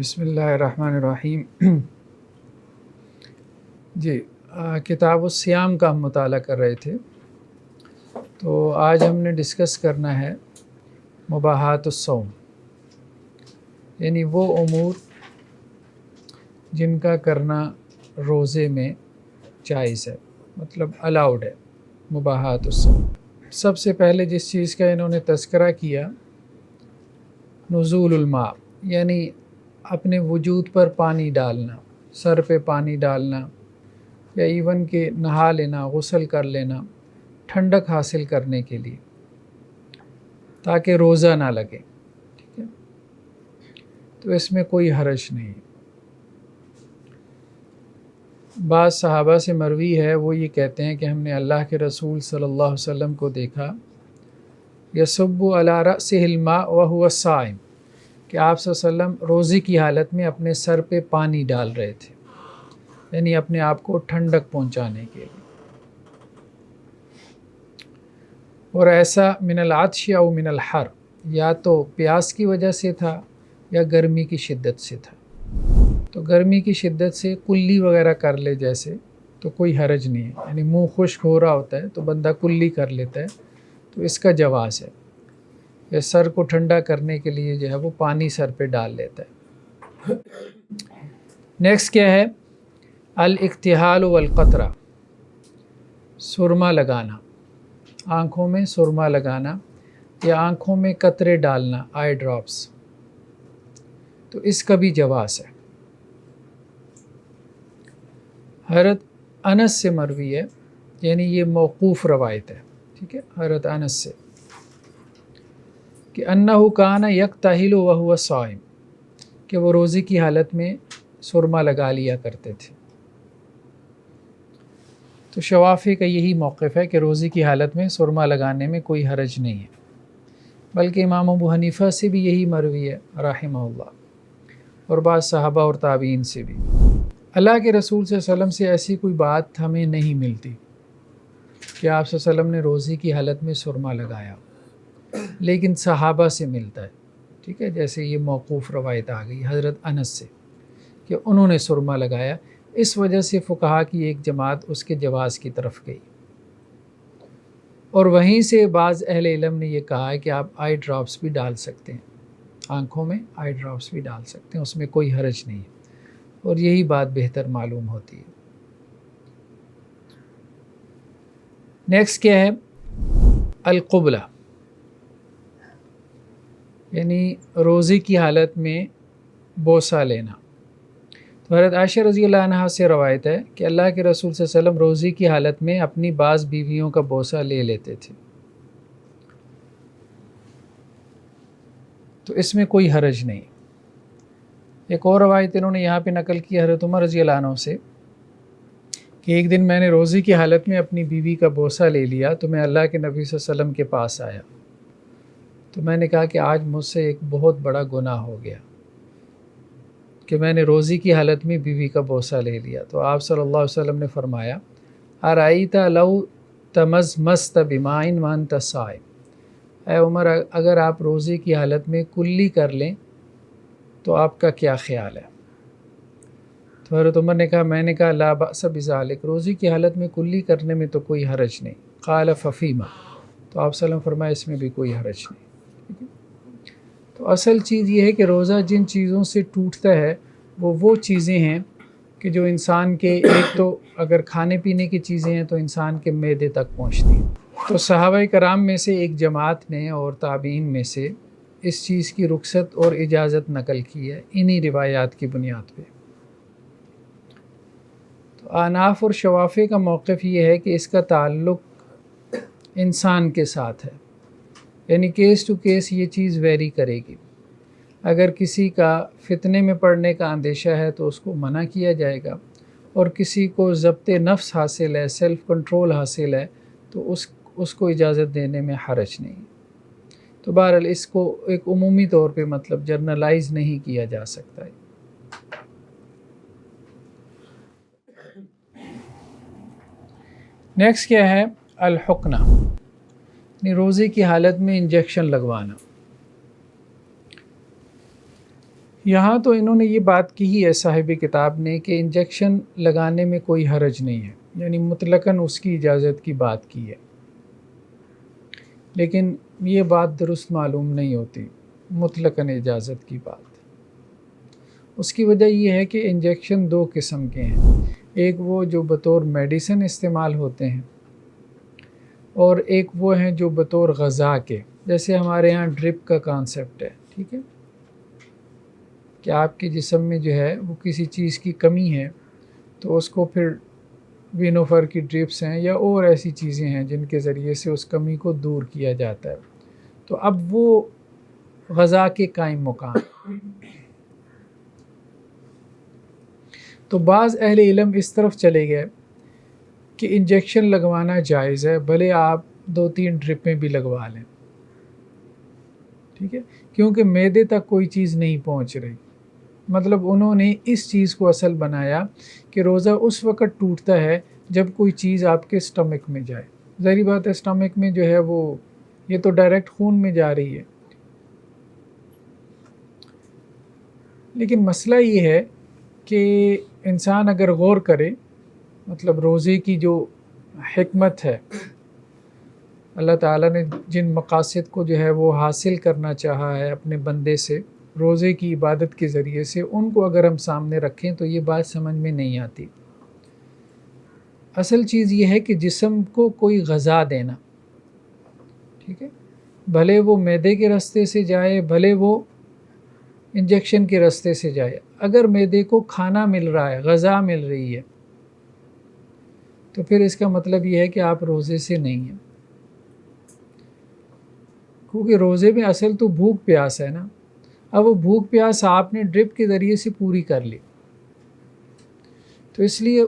بسم اللہ الرحمن الرحیم۔ جی، کتاب الصیام کا ہم مطالعہ کر رہے تھے، تو آج ہم نے ڈسکس کرنا ہے مباحات الصوم، یعنی وہ امور جن کا کرنا روزے میں جائز ہے، مطلب الاؤڈ ہے، مباحات الصوم۔ سب سے پہلے جس چیز کا انہوں نے تذکرہ کیا، نزول الماء، یعنی اپنے وجود پر پانی ڈالنا، سر پہ پانی ڈالنا، یا ایون کہ نہا لینا، غسل کر لینا ٹھنڈک حاصل کرنے کے لیے، تاکہ روزہ نہ لگے، ٹھیک ہے؟ تو اس میں کوئی حرج نہیں۔ بعض صحابہ سے مروی ہے، وہ یہ کہتے ہیں کہ ہم نے اللہ کے رسول صلی اللہ علیہ وسلم کو دیکھا یصب علی رأسہ الماء وہو صائم، کہ آپ صلی اللہ علیہ وسلم روزے کی حالت میں اپنے سر پہ پانی ڈال رہے تھے، یعنی اپنے آپ کو ٹھنڈک پہنچانے کے لیے۔ اور ایسا من العطش او من الحر، یا تو پیاس کی وجہ سے تھا یا گرمی کی شدت سے تھا۔ تو گرمی کی شدت سے کلی وغیرہ کر لے جیسے، تو کوئی حرج نہیں ہے، یعنی منہ خشک ہو رہا ہوتا ہے تو بندہ کلی کر لیتا ہے، تو اس کا جواز ہے۔ یا سر کو ٹھنڈا کرنے کے لیے جو ہے وہ پانی سر پہ ڈال لیتا ہے۔ نیکسٹ کیا ہے؟ الاکتحال والقطرہ، سرما لگانا، آنکھوں میں سرما لگانا یا آنکھوں میں قطرے ڈالنا، آئی ڈراپس، تو اس کا بھی جواز ہے۔ حضرت انس سے مروی ہے، یعنی یہ موقوف روایت ہے، ٹھیک ہے، حضرت انس سے، کہ انہ کان یکتحل وہو صائم، کہ وہ روزے کی حالت میں سرما لگا لیا کرتے تھے۔ تو شوافی کا یہی موقف ہے کہ روزے کی حالت میں سرما لگانے میں کوئی حرج نہیں ہے، بلکہ امام ابو حنیفہ سے بھی یہی مروی ہے رحمہ اللہ، اور بعض صحابہ اور تابعین سے بھی۔ اللہ کے رسول صلی اللہ علیہ وسلم سے ایسی کوئی بات ہمیں نہیں ملتی کہ آپ صلی اللہ علیہ وسلم نے روزے کی حالت میں سرما لگایا، لیکن صحابہ سے ملتا ہے، ٹھیک ہے، جیسے یہ موقوف روایت آ گئی حضرت انس سے کہ انہوں نے سرما لگایا۔ اس وجہ سے فقہا کی ایک جماعت اس کے جواز کی طرف گئی، اور وہیں سے بعض اہل علم نے یہ کہا ہے کہ آپ آئی ڈراپس بھی ڈال سکتے ہیں، آنکھوں میں آئی ڈراپس بھی ڈال سکتے ہیں، اس میں کوئی حرج نہیں ہے، اور یہی بات بہتر معلوم ہوتی ہے۔ نیکسٹ کیا ہے؟ القبلہ، یعنی روزے کی حالت میں بوسہ لینا۔ تو حضرت عائشہ رضی اللہ عنہا سے روایت ہے کہ اللہ کے رسول صلی اللہ علیہ وسلم روزے کی حالت میں اپنی بعض بیویوں کا بوسہ لے لیتے تھے، تو اس میں کوئی حرج نہیں۔ ایک اور روایت انہوں نے یہاں پہ نقل کی حضرت عمر رضی اللہ عنہ سے کہ ایک دن میں نے روزے کی حالت میں اپنی بیوی کا بوسہ لے لیا، تو میں اللہ کے نبی صلی اللہ علیہ وسلم کے پاس آیا، تو میں نے کہا کہ آج مجھ سے ایک بہت بڑا گناہ ہو گیا کہ میں نے روزے کی حالت میں بیوی کا بوسہ لے لیا۔ تو آپ صلی اللہ علیہ وسلم نے فرمایا، ارأیت لو تمزمزت بماء وانت صائم، اے عمر اگر آپ روزے کی حالت میں کلی کر لیں تو آپ کا کیا خیال ہے؟ تو حضرت عمر نے کہا، میں نے کہا لا بأس بذالک، روزے کی حالت میں کلی کرنے میں تو کوئی حرج نہیں۔ قال ففیما، تو آپ صلی اللہ علیہ وسلم فرمایا اس میں بھی کوئی حرج نہیں۔ تو اصل چیز یہ ہے کہ روزہ جن چیزوں سے ٹوٹتا ہے وہ چیزیں ہیں کہ جو انسان کے، ایک تو اگر کھانے پینے کی چیزیں ہیں تو انسان کے معدے تک پہنچتی ہیں۔ تو صحابہ کرام میں سے ایک جماعت نے اور تابعین میں سے اس چیز کی رخصت اور اجازت نقل کی ہے انہی روایات کی بنیاد پہ۔ تو احناف اور شوافی کا موقف یہ ہے کہ اس کا تعلق انسان کے ساتھ ہے، یعنی کیس ٹو کیس یہ چیز ویری کرے گی۔ اگر کسی کا فتنے میں پڑنے کا اندیشہ ہے تو اس کو منع کیا جائے گا، اور کسی کو ضبط نفس حاصل ہے، سیلف کنٹرول حاصل ہے، تو اس کو اجازت دینے میں حرج نہیں۔ تو بہرحال اس کو ایک عمومی طور پہ مطلب جرنلائز نہیں کیا جا سکتا ہے۔ نیکسٹ کیا ہے؟ الحقنہ، یعنی روزے کی حالت میں انجیکشن لگوانا۔ یہاں تو انہوں نے یہ بات کی ہی ہے صاحب کتاب نے کہ انجیکشن لگانے میں کوئی حرج نہیں ہے، یعنی مطلقاً اس کی اجازت کی بات کی ہے، لیکن یہ بات درست معلوم نہیں ہوتی مطلقاً اجازت کی بات۔ اس کی وجہ یہ ہے کہ انجیکشن دو قسم کے ہیں، ایک وہ جو بطور میڈیسن استعمال ہوتے ہیں، اور ایک وہ ہیں جو بطور غذا کے، جیسے ہمارے ہاں ڈرپ کا کانسیپٹ ہے، ٹھیک ہے، کہ آپ کے جسم میں جو ہے وہ کسی چیز کی کمی ہے تو اس کو پھر وینوفر کی ڈرپس ہیں یا اور ایسی چیزیں ہیں جن کے ذریعے سے اس کمی کو دور کیا جاتا ہے، تو اب وہ غذا کے قائم مقام۔ تو بعض اہل علم اس طرف چلے گئے کہ انجیکشن لگوانا جائز ہے، بھلے آپ 2-3 ڈرپیں بھی لگوا لیں، ٹھیک ہے، کیونکہ معدے تک کوئی چیز نہیں پہنچ رہی۔ مطلب انہوں نے اس چیز کو اصل بنایا کہ روزہ اس وقت ٹوٹتا ہے جب کوئی چیز آپ کے سٹمک میں جائے۔ ظاہری بات ہے سٹمک میں جو ہے وہ یہ تو ڈائریکٹ خون میں جا رہی ہے، لیکن مسئلہ یہ ہے کہ انسان اگر غور کرے، مطلب روزے کی جو حکمت ہے، اللہ تعالیٰ نے جن مقاصد کو جو ہے وہ حاصل کرنا چاہا ہے اپنے بندے سے روزے کی عبادت کے ذریعے سے، ان کو اگر ہم سامنے رکھیں تو یہ بات سمجھ میں نہیں آتی۔ اصل چیز یہ ہے کہ جسم کو کوئی غذا دینا، ٹھیک ہے، بھلے وہ معدے کے راستے سے جائے، بھلے وہ انجیکشن کے راستے سے جائے، اگر معدے کو کھانا مل رہا ہے، غذا مل رہی ہے، تو پھر اس کا مطلب یہ ہے کہ آپ روزے سے نہیں ہیں، کیونکہ روزے میں اصل تو بھوک پیاس ہے نا۔ اب وہ بھوک پیاس آپ نے ڈرپ کے ذریعے سے پوری کر لی، تو اس لیے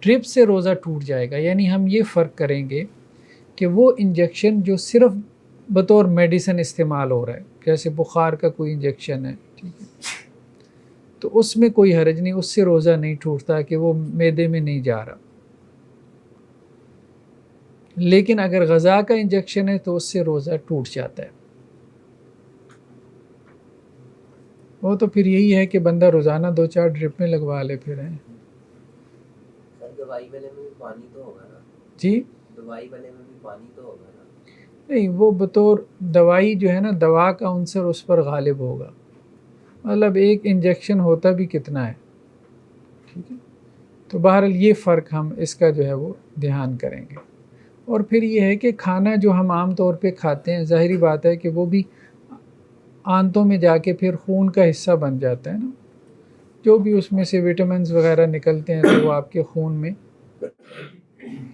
ڈرپ سے روزہ ٹوٹ جائے گا۔ یعنی ہم یہ فرق کریں گے کہ وہ انجیکشن جو صرف بطور میڈیسن استعمال ہو رہا ہے، جیسے بخار کا کوئی انجیکشن ہے، ٹھیک ہے، تو اس میں کوئی حرج نہیں، اس سے روزہ نہیں ٹوٹتا کہ وہ معدے میں نہیں جا رہا۔ لیکن اگر غذا کا انجیکشن ہے تو اس سے روزہ ٹوٹ جاتا ہے۔ وہ تو پھر یہی ہے کہ بندہ روزانہ 2-4 ڈرپیں لگوا لے پھر ہیں۔ دوائی والے میں بھی پانی تو ہوگا نا؟ جی دوائی والے میں بھی پانی تو ہوگا نا؟ نہیں، وہ بطور دوائی جو ہے نا، دوا کا عنصر اس پر غالب ہوگا، مطلب ایک انجیکشن ہوتا بھی کتنا ہے، ٹھیک ہے، تو بہرحال یہ فرق ہم اس کا جو ہے وہ دھیان کریں گے۔ اور پھر یہ ہے کہ کھانا جو ہم عام طور پہ کھاتے ہیں، ظاہری بات ہے کہ وہ بھی آنتوں میں جا کے پھر خون کا حصہ بن جاتا ہے نا، جو بھی اس میں سے وٹامنز وغیرہ نکلتے ہیں تو وہ آپ کے خون میں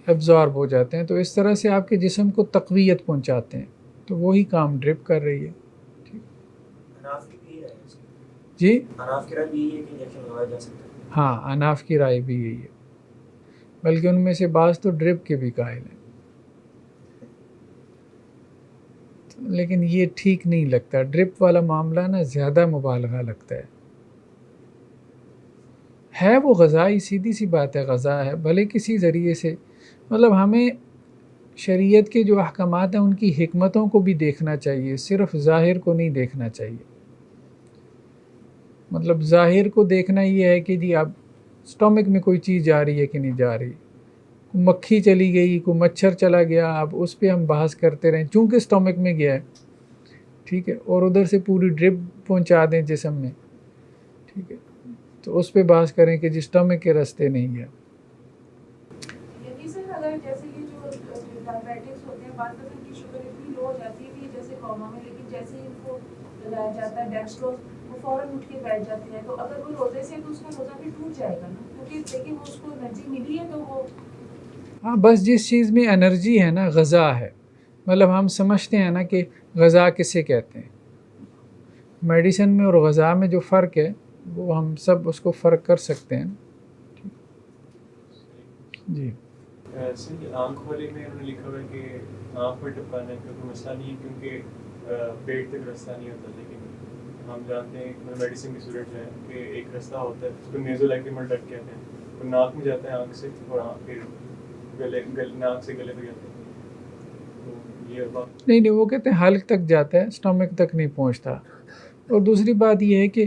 ایبزارب ہو جاتے ہیں، تو اس طرح سے آپ کے جسم کو تقویت پہنچاتے ہیں، تو وہی کام ڈرپ کر رہی ہے۔ جی ہاں، اناف کی رائے بھی یہی ہے، بلکہ ان میں سے بعض تو ڈرپ کے بھی قائل ہیں، لیکن یہ ٹھیک نہیں لگتا، ڈرپ والا معاملہ نا زیادہ مبالغہ لگتا ہے وہ غذائی، سیدھی سی بات ہے، غذا ہے، بھلے کسی ذریعے سے، مطلب ہمیں شریعت کے جو احکامات ہیں ان کی حکمتوں کو بھی دیکھنا چاہیے، صرف ظاہر کو نہیں دیکھنا چاہیے۔ مطلب ظاہر کو دیکھنا یہ ہے کہ جی اب سٹمک میں کوئی چیز جا رہی ہے کہ نہیں جا رہی، کوئی مکھی چلی گئی، کوئی مچھر چلا گیا، اب اس پہ ہم بحث کرتے رہیں چونکہ سٹمک میں گیا ہے، ٹھیک ہے، اور ادھر سے پوری ڈرپ پہنچا دیں جسم میں، ٹھیک ہے، تو اس پہ بحث کریں کہ جس سٹمک کے راستے نہیں گیا۔ اگر جیسے یہ جو ڈائبیٹکس ہوتے ہیں، بعض ان کی شوگر اتنی لو ہو جاتی ہے کہ جیسے کوما میں، لیکن جیسے ہی ان کو لگایا جاتا ہے ڈیکسٹروز، وہ فوراً اٹھ کے بیٹھ جاتے ہیں، تو اگر وہ روزے سے تو اس کا روزہ بھی ٹوٹ جائے گا نا، کیونکہ لیکن وہ اس کو انرجی ملی ہے تو وہ ہاں، بس جس چیز میں انرجی ہے نا، غذا ہے، مطلب ہم سمجھتے ہیں نا کہ غذا کسے کہتے ہیں، میڈیسن میں اور غذا میں جو فرق ہے وہ ہم سب اس کو فرق کر سکتے ہیں۔ جی آنکھ والے میں انہوں نے لکھا ہوا ہے کہ آنکھ میں ٹپکانا کا کوئی مسئلہ نہیں ہے کیونکہ پیٹ تک رستہ نہیں ہوتا، لیکن ہم جانتے ہیں میڈیسن کی صورت جو ہے کہ ایک رستہ ہوتا ہے اس کو نیزولیکریمل ڈکٹ کہتے ہیں، وہ ناک میں جاتا ہے آنکھ سے، اور پھر ناک سے گلے پہ جاتے ہیں، تو یہ نہیں وہ کہتے ہیں حلق تک جاتا ہے، سٹمک تک نہیں پہنچتا۔ اور دوسری بات یہ ہے کہ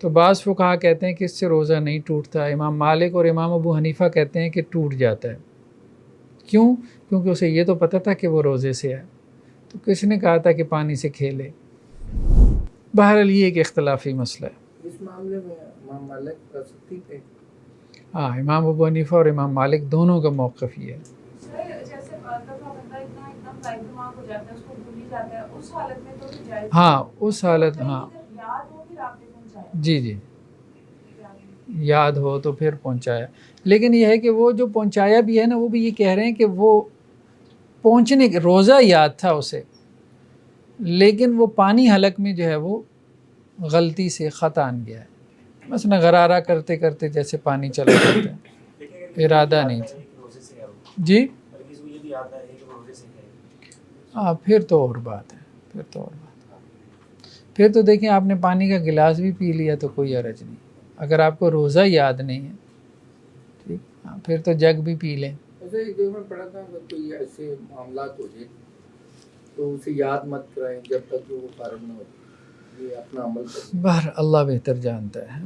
تو بعض فقہا کہتے ہیں کہ اس سے روزہ نہیں ٹوٹتا. امام مالک اور امام ابو حنیفہ کہتے ہیں کہ ٹوٹ جاتا ہے. کیوں؟ کیونکہ اسے یہ تو پتہ تھا کہ وہ روزے سے ہے، تو کس نے کہا تھا کہ پانی سے کھیلے. بہرحال یہ ایک اختلافی مسئلہ ہے. اس معاملے میں امام مالک کا سختی پہ. ہاں، امام ابو حنیفہ اور امام مالک دونوں کا موقف یہ ہے. جیسے بندہ اتنا فائدہ دماغ ہو جاتا ہے، اس کو بھول ہی جاتا ہے، اس حالت میں تو جائز. ہاں اس حالت، ہاں یاد ہو پھر آپ نے پہنچایا. جی یاد ہو تو پھر پہنچایا. لیکن یہ ہے کہ وہ جو پہنچایا بھی ہے نا، وہ بھی یہ کہہ رہے ہیں کہ وہ پہنچنے کے روزہ یاد تھا اسے، لیکن وہ پانی حلق میں جو ہے وہ غلطی سے خطا آن گیا ہے. مثلا غرارہ کرتے کرتے جیسے پانی چلا جاتا ہے، ارادہ نہیں تھا. جی ہاں، پھر تو اور بات ہے. پھر تو دیکھیں آپ نے پانی کا گلاس بھی پی لیا تو کوئی حرج نہیں. اگر آپ کو روزہ یاد نہیں ہے، ٹھیک، ہاں پھر تو جگ بھی پی لیں. ایسے ایک جگہ میں پڑھا تھا اگر کوئی ایسے معاملات ہو جائے تو اسے یاد مت کرائیں جب تک کہ وہ فارغ نہ ہو. یہ اپنا عمل کریں. باہر اللہ بہتر جانتا ہے.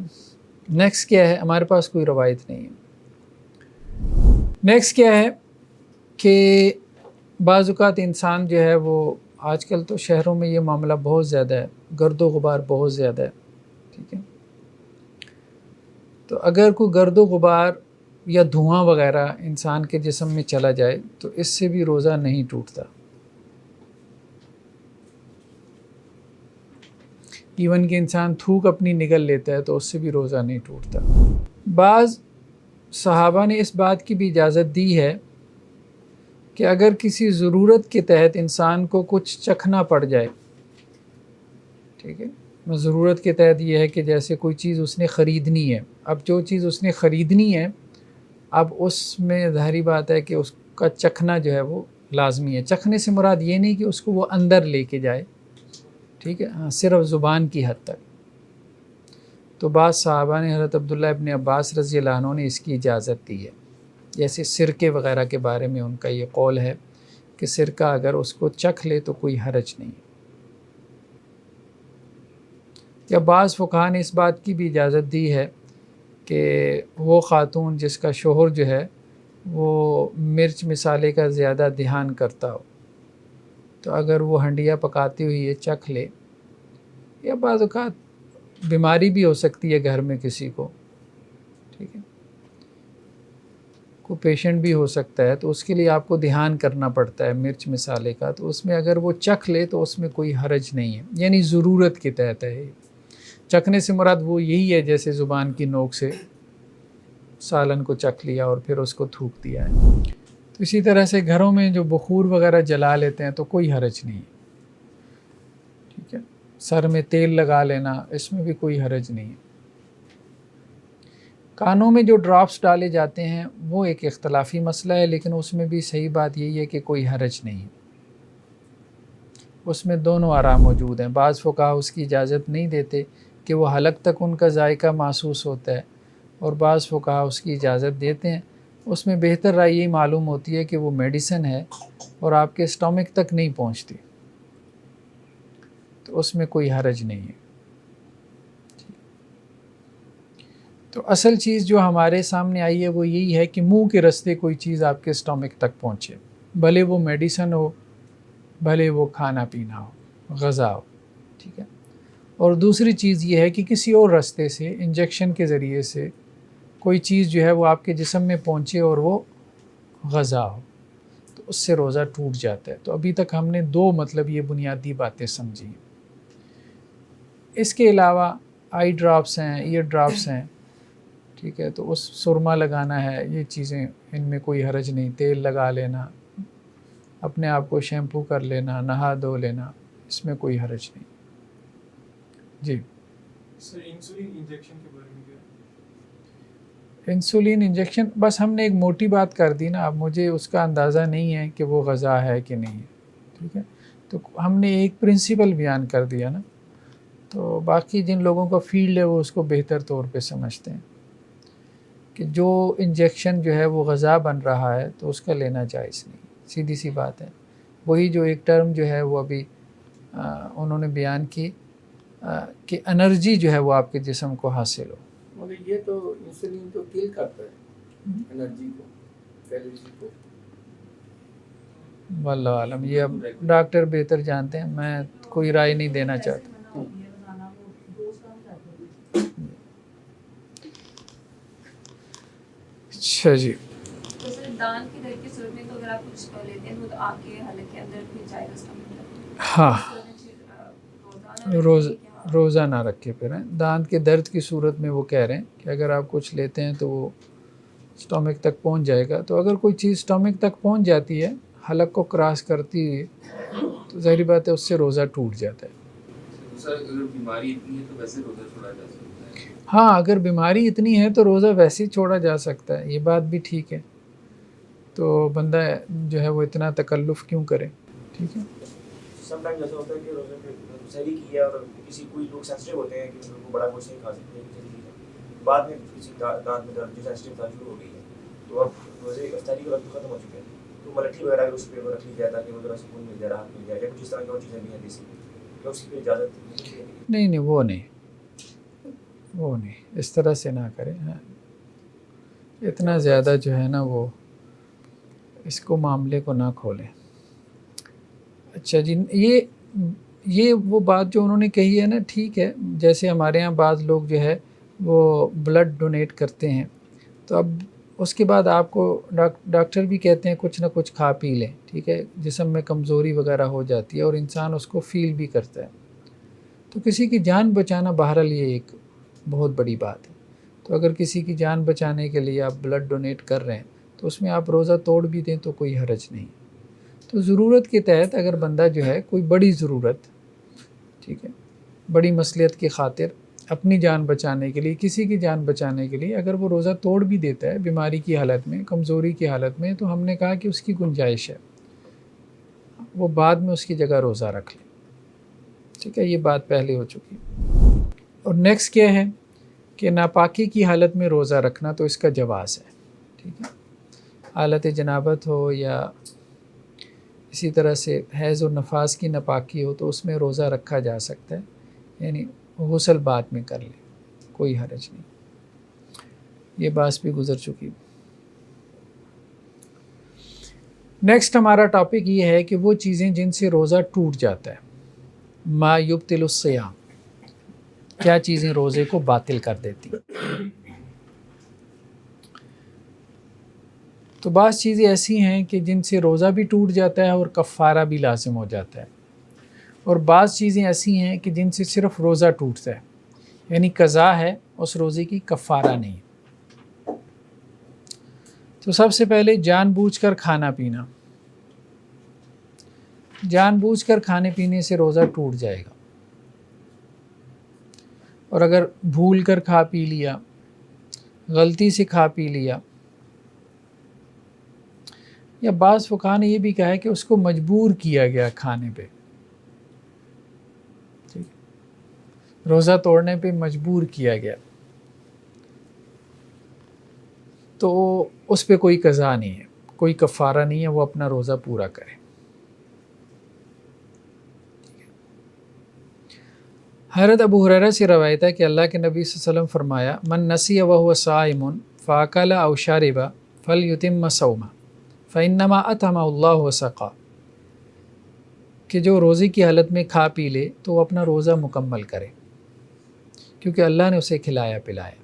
نیکسٹ کیا ہے؟ ہمارے پاس کوئی روایت نہیں ہے. نیکسٹ کیا ہے کہ بعض اوقات انسان جو ہے وہ، آج کل تو شہروں میں یہ معاملہ بہت زیادہ ہے، گرد و غبار بہت زیادہ ہے، ٹھیک ہے. تو اگر کوئی گرد و غبار یا دھواں وغیرہ انسان کے جسم میں چلا جائے تو اس سے بھی روزہ نہیں ٹوٹتا. ایون کہ انسان تھوک اپنی نگل لیتا ہے تو اس سے بھی روزہ نہیں ٹوٹتا. بعض صحابہ نے اس بات کی بھی اجازت دی ہے کہ اگر کسی ضرورت کے تحت انسان کو کچھ چکھنا پڑ جائے، ٹھیک ہے، ضرورت کے تحت یہ ہے کہ جیسے کوئی چیز اس نے خریدنی ہے. اب جو چیز اس نے خریدنی ہے، اب اس میں ظاہری بات ہے کہ اس کا چکھنا جو ہے وہ لازمی ہے. چکھنے سے مراد یہ نہیں کہ اس کو وہ اندر لے کے جائے، ٹھیک ہے، ہاں صرف زبان کی حد تک. تو بعض صحابہ نے، حضرت عبداللہ ابن عباس رضی اللہ عنہ نے اس کی اجازت دی ہے. جیسے سرکے وغیرہ کے بارے میں ان کا یہ قول ہے کہ سرکہ اگر اس کو چکھ لے تو کوئی حرج نہیں. یا بعض فقہا نے اس بات کی بھی اجازت دی ہے کہ وہ خاتون جس کا شوہر جو ہے وہ مرچ مسالے کا زیادہ دھیان کرتا ہو، تو اگر وہ ہنڈیا پکاتی ہوئی یہ چکھ لے، یا بعض اوقات بیماری بھی ہو سکتی ہے گھر میں کسی کو، ٹھیک ہے، کوئی پیشنٹ بھی ہو سکتا ہے، تو اس کے لیے آپ کو دھیان کرنا پڑتا ہے مرچ مسالے کا، تو اس میں اگر وہ چکھ لے تو اس میں کوئی حرج نہیں ہے. یعنی ضرورت کے تحت ہے. چکھنے سے مراد وہ یہی ہے جیسے زبان کی نوک سے سالن کو چکھ لیا اور پھر اس کو تھوک دیا ہے. تو اسی طرح سے گھروں میں جو بخور وغیرہ جلا لیتے ہیں تو کوئی حرج نہیں ہے، ٹھیک ہے. سر میں تیل لگا لینا، اس میں بھی کوئی حرج نہیں ہے. کانوں میں جو ڈراپس ڈالے جاتے ہیں وہ ایک اختلافی مسئلہ ہے، لیکن اس میں بھی صحیح بات یہی ہے کہ کوئی حرج نہیں ہے. اس میں دونوں آرام موجود ہیں. بعض فقہا اس کی اجازت نہیں دیتے کہ وہ حلق تک ان کا ذائقہ محسوس ہوتا ہے، اور بعض فقہا اس کی اجازت دیتے ہیں. اس میں بہتر رائے یہی معلوم ہوتی ہے کہ وہ میڈیسن ہے اور آپ کے اسٹامک تک نہیں پہنچتی، تو اس میں کوئی حرج نہیں ہے. تو اصل چیز جو ہمارے سامنے آئی ہے وہ یہی ہے کہ منہ کے راستے کوئی چیز آپ کے اسٹامک تک پہنچے، بھلے وہ میڈیسن ہو، بھلے وہ کھانا پینا ہو، غذا ہو، ٹھیک ہے. اور دوسری چیز یہ ہے کہ کسی اور راستے سے، انجیکشن کے ذریعے سے کوئی چیز جو ہے وہ آپ کے جسم میں پہنچے اور وہ غذا ہو، تو اس سے روزہ ٹوٹ جاتا ہے. تو ابھی تک ہم نے دو مطلب یہ بنیادی باتیں سمجھی. اس کے علاوہ آئی ڈراپس ہیں، ایئر ڈراپس ہیں، ٹھیک ہے، تو اس سرما لگانا ہے، یہ چیزیں ان میں کوئی حرج نہیں. تیل لگا لینا، اپنے آپ کو شیمپو کر لینا، نہا دھو لینا، اس میں کوئی حرج نہیں. جی سر انسولین انجیکشن کے بارے میں کیا؟ انسولین انجیکشن بس ہم نے ایک موٹی بات کر دی نا. اب مجھے اس کا اندازہ نہیں ہے کہ وہ غذا ہے کہ نہیں ہے، ٹھیک ہے. تو ہم نے ایک پرنسپل بیان کر دیا نا. تو باقی جن لوگوں کا فیلڈ ہے وہ اس کو بہتر طور پہ سمجھتے ہیں کہ جو انجیکشن جو ہے وہ غذا بن رہا ہے تو اس کا لینا جائز نہیں. سیدھی سی بات ہے. وہی جو ایک ٹرم جو ہے وہ ابھی انہوں نے بیان کی کہ انرجی جو ہے وہ آپ کے جسم کو حاصل ہو. مگر یہ تو انسولین تو کل کرتا ہے انرجی کو، کیلوری کو. واللہ عالم، یہ اب ڈاکٹر بہتر جانتے ہیں، میں کوئی رائے نہیں دینا چاہتا. اچھا جی. جیسے دان کی درد کی صورت میں تو اگر آپ کچھ لیتے ہیں تو آگ کے حلق کے اندر پھر جائے گا اسٹمک. ہاں، روزہ نہ رکھے پھر. دانت کے درد کی صورت میں وہ کہہ رہے ہیں کہ اگر آپ کچھ لیتے ہیں تو وہ اسٹمک تک پہنچ جائے گا. تو اگر کوئی چیز اسٹمک تک پہنچ جاتی ہے حلق کو کراس کرتی ہے تو ظاہری بات ہے اس سے روزہ ٹوٹ جاتا ہے. سر اگر بیماری اتنی ہے تو ویسے روزہ چھوڑا جا سکتا ہے؟ ہاں، اگر بیماری اتنی ہے تو روزہ ویسے ہی چھوڑا جا سکتا ہے، یہ بات بھی ٹھیک ہے. تو بندہ جو ہے وہ اتنا تکلف کیوں کرے. ٹھیک ہے. سم ٹائم ایسا ہوتا ہے کہ روزے پہ سحری کی ہے اور کسی کوئی لوگ سینسٹیو ہوتے ہیں کہ ان کو بڑا گوشت نہیں کھا سکتے بعد میں کسی دانت میں درد جو سینسٹیو تھا شروع ہو گئی ہے تو اب روزے افطاری کے وقت ختم ہو چکے ہیں تو ملٹھی وغیرہ اگر اس پہ رکھ لی جائے تاکہ وہ ذرا سکون مل جائے، راحت مل جائے، یا کچھ اس طرح کی اور چیزیں بھی ہیں دیسی کہ اس کی پہ اجازت نہیں، وہ نہیں اس طرح سے نہ کرے. اتنا زیادہ جو ہے نا وہ اس کو معاملے کو نہ کھولیں. اچھا جی، یہ وہ بات جو انہوں نے کہی ہے نا ٹھیک ہے. جیسے ہمارے ہاں بعض لوگ جو ہے وہ بلڈ ڈونیٹ کرتے ہیں تو اب اس کے بعد آپ کو ڈاکٹر بھی کہتے ہیں کچھ نہ کچھ کھا پی لیں. ٹھیک ہے، جسم میں کمزوری وغیرہ ہو جاتی ہے اور انسان اس کو فیل بھی کرتا ہے. تو کسی کی جان بچانا بہرحال یہ ایک بہت بڑی بات ہے. تو اگر کسی کی جان بچانے کے لیے آپ بلڈ ڈونیٹ کر رہے ہیں تو اس میں آپ روزہ توڑ بھی دیں تو کوئی حرج نہیں. تو ضرورت کے تحت اگر بندہ جو ہے کوئی بڑی ضرورت، ٹھیک ہے، بڑی مصلحت کی خاطر اپنی جان بچانے کے لیے، کسی کی جان بچانے کے لیے اگر وہ روزہ توڑ بھی دیتا ہے بیماری کی حالت میں، کمزوری کی حالت میں، تو ہم نے کہا کہ اس کی گنجائش ہے، وہ بعد میں اس کی جگہ روزہ رکھ لے. ٹھیک ہے، یہ بات پہلے ہو چکی. اور نیکسٹ کیا ہے کہ ناپاکی کی حالت میں روزہ رکھنا، تو اس کا جواز ہے. ٹھیک ہے، حالت جنابت ہو یا اسی طرح سے حیض اور نفاس کی ناپاکی ہو تو اس میں روزہ رکھا جا سکتا ہے، یعنی غسل بعد میں کر لے، کوئی حرج نہیں. یہ بات بھی گزر چکی. نیکسٹ ہمارا ٹاپک یہ ہے کہ وہ چیزیں جن سے روزہ ٹوٹ جاتا ہے. ما یبطل الصیام، کیا چیزیں روزے کو باطل کر دیتی. تو بعض چیزیں ایسی ہیں کہ جن سے روزہ بھی ٹوٹ جاتا ہے اور کفارہ بھی لازم ہو جاتا ہے، اور بعض چیزیں ایسی ہیں کہ جن سے صرف روزہ ٹوٹتا ہے، یعنی قضا ہے اس روزے کی، کفارہ نہیں. تو سب سے پہلے جان بوجھ کر کھانا پینا. جان بوجھ کر کھانے پینے سے روزہ ٹوٹ جائے گا. اور اگر بھول کر کھا پی لیا، غلطی سے کھا پی لیا، یا بعض فقہا نے یہ بھی کہا ہے کہ اس کو مجبور کیا گیا کھانے پہ، روزہ توڑنے پہ مجبور کیا گیا، تو اس پہ کوئی قضا نہیں ہے، کوئی کفارہ نہیں ہے، وہ اپنا روزہ پورا کرے. حضرت ابو ہریرہ سے روایت ہے کہ اللہ کے نبی صلی اللہ علیہ وسلم فرمایا، من نسی وهو صائم فاکل او شرب فلیتم صومه فانما اطعمه اللہ وسقا، کہ جو روزے کی حالت میں کھا پی لے تو وہ اپنا روزہ مکمل کرے کیونکہ اللہ نے اسے کھلایا پلایا.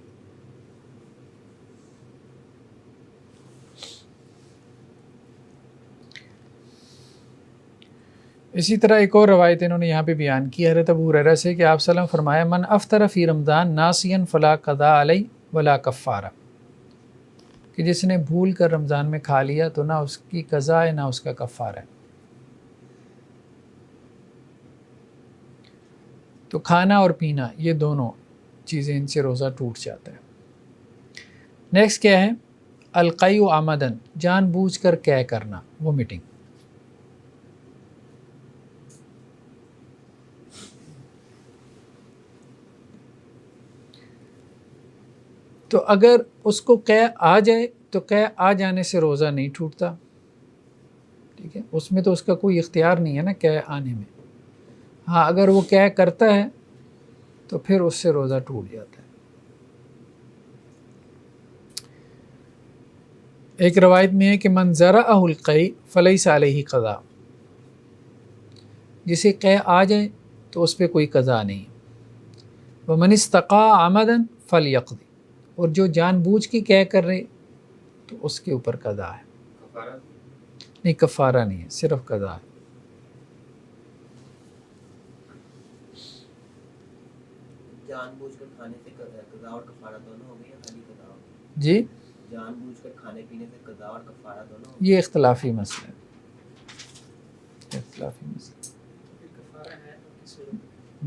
اسی طرح ایک اور روایت انہوں نے یہاں پہ بیان کی حضرت ابو ہریرہ سے کہ آپ صلی اللہ علیہ وسلم فرمایا، من افطر فی رمضان ناسیا فلا قضاء علیہ ولا کفارہ، کہ جس نے بھول کر رمضان میں کھا لیا تو نہ اس کی قضا ہے نہ اس کا کفارہ ہے. تو کھانا اور پینا یہ دونوں چیزیں، ان سے روزہ ٹوٹ جاتا ہے. نیکسٹ کیا ہے؟ القی عمدن، جان بوجھ کر قے کرنا، وومٹنگ. تو اگر اس کو قے آ جائے تو قے آ جانے سے روزہ نہیں ٹوٹتا. ٹھیک ہے، اس میں تو اس کا کوئی اختیار نہیں ہے نا قے آنے میں. ہاں، اگر وہ قے کرتا ہے تو پھر اس سے روزہ ٹوٹ جاتا ہے۔ ایک روایت میں ہے کہ من زرعہ القیء فلیس علیہ قضاء، جسے قے آ جائے تو اس پہ کوئی قضا نہیں۔ ومن استقاء عمدا فلیقضی، اور جو جان بوجھ کے قے کر رہے تو اس کے اوپر قضا ہے، کفارہ نہیں کفارہ نہیں ہے، صرف قضا ہے۔ جان بوجھ کر کھانے سے قضا اور کفارہ دونوں ہو گئے یا خالی قضا ہو گئی؟ جی جان بوجھ کر کھانے پینے سے قضا اور کفارہ دونوں ہو گئے؟ یہ اختلافی مسئلہ ہے، اختلافی مسئلہ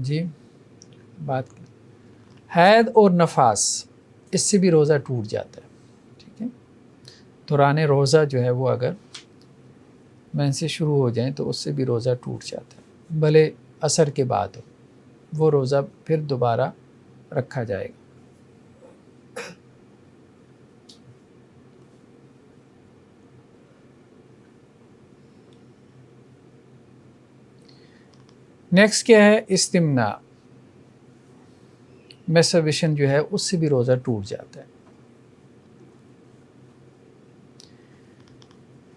جی۔ بات کریں حید اور نفاس، اس سے بھی روزہ ٹوٹ جاتا ہے، ٹھیک ہے۔ دوران روزہ جو ہے وہ اگر مینسے شروع ہو جائیں تو اس سے بھی روزہ ٹوٹ جاتا ہے، بھلے عصر کے بعد ہو، وہ روزہ پھر دوبارہ رکھا جائے گا۔ نیکسٹ کیا ہے؟ استمنا، میسٹربیشن جو ہے اس سے بھی روزہ ٹوٹ جاتا ہے۔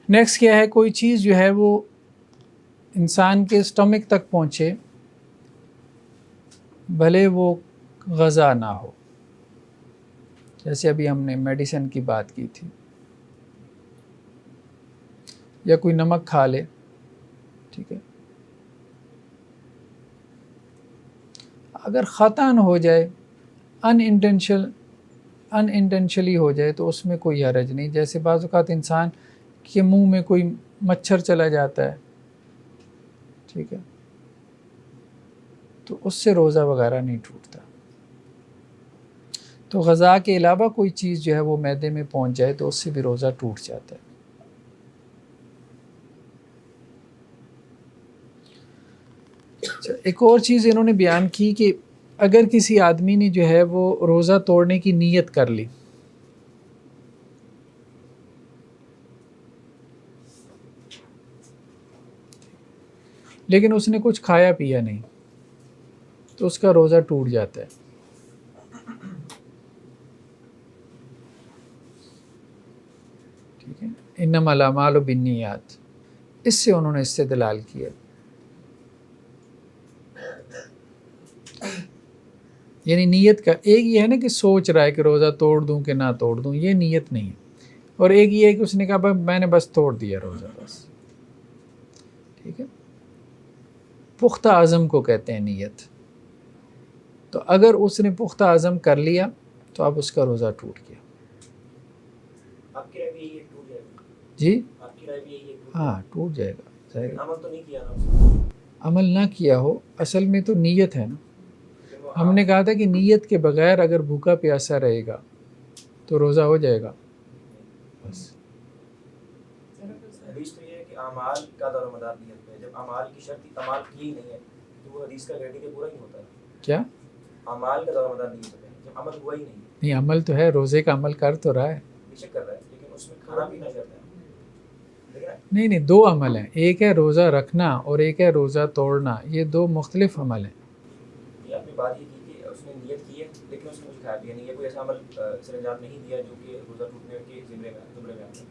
نیکسٹ کیا ہے؟ کوئی چیز جو ہے وہ انسان کے اسٹمک تک پہنچے، بھلے وہ غذا نہ ہو، جیسے ابھی ہم نے میڈیسن کی بات کی تھی، یا کوئی نمک کھا لے، ٹھیک ہے۔ اگر خطاً ہو جائے، ان انٹینشنلی ہو جائے تو اس میں کوئی حرج نہیں۔ جیسے بعض اوقات انسان کے منہ میں کوئی مچھر چلا جاتا ہے، ٹھیک ہے، تو اس سے روزہ وغیرہ نہیں ٹوٹتا۔ تو غذا کے علاوہ کوئی چیز جو ہے وہ معدے میں پہنچ جائے تو اس سے بھی روزہ ٹوٹ جاتا ہے۔ ایک اور چیز انہوں نے بیان کی کہ اگر کسی آدمی نے جو ہے وہ روزہ توڑنے کی نیت کر لی، لیکن اس نے کچھ کھایا پیا نہیں، تو اس کا روزہ ٹوٹ جاتا ہے۔ ٹھیک ہے، انما الاعمال بالنیات، اس سے انہوں نے استدلال کیا۔ یعنی نیت کا ایک یہ ہے نا کہ سوچ رہا ہے کہ روزہ توڑ دوں کہ نہ توڑ دوں، یہ نیت نہیں ہے، اور ایک یہ ہے کہ اس نے کہا میں نے بس توڑ دیا روزہ بس، ٹھیک ہے۔ پختہ عزم کو کہتے ہیں نیت۔ تو اگر اس نے پختہ عزم کر لیا تو اب اس کا روزہ ٹوٹ گیا۔ آپ کی رائے بھی یہی ہے ٹوٹ جائے گا؟ جی آپ کی رائے بھی یہی ہے ہاں ٹوٹ جائے گا، ظاہر ہے۔ عمل تو نہیں کیا نا، عمل نہ کیا ہو، اصل میں تو نیت ہے نا۔ ہم نے کہا تھا کہ نیت کے بغیر اگر بھوکا پیاسا رہے گا تو روزہ ہو جائے گا بس۔ حدیث تو یہ ہے کہ اعمال کا دار و مدار نیت پہ ہے۔ جب اعمال کی شرط عمال کی ہی نہیں ہے تو وہ حدیث کا کریٹیریا پورا نہیں ہوتا ہے۔ کیا؟ اعمال کا دار و مدار نیت پہ ہے، جب عمل ہوا ہی نہیں ہے۔ نہیں، عمل تو ہے، روزے کا عمل کر تو رہا ہے، بے شک کر رہا ہے، لیکن اس میں کھانا پینا کرتا ہے، لیکن نہیں نہیں، دو عمل ہیں، ایک ہے روزہ رکھنا اور ایک ہے روزہ توڑنا، یہ دو مختلف عمل ہیں۔ یہ اپنی بات یہ کی کہ اس نے نیت کی ہے لیکن اس نے کچھ کھایا پیا نہیں ہے، کوئی ایسا عمل سر انجام نہیں دیا جو کہ روزہ ٹوٹنے کے زمرے میں آتا ہے۔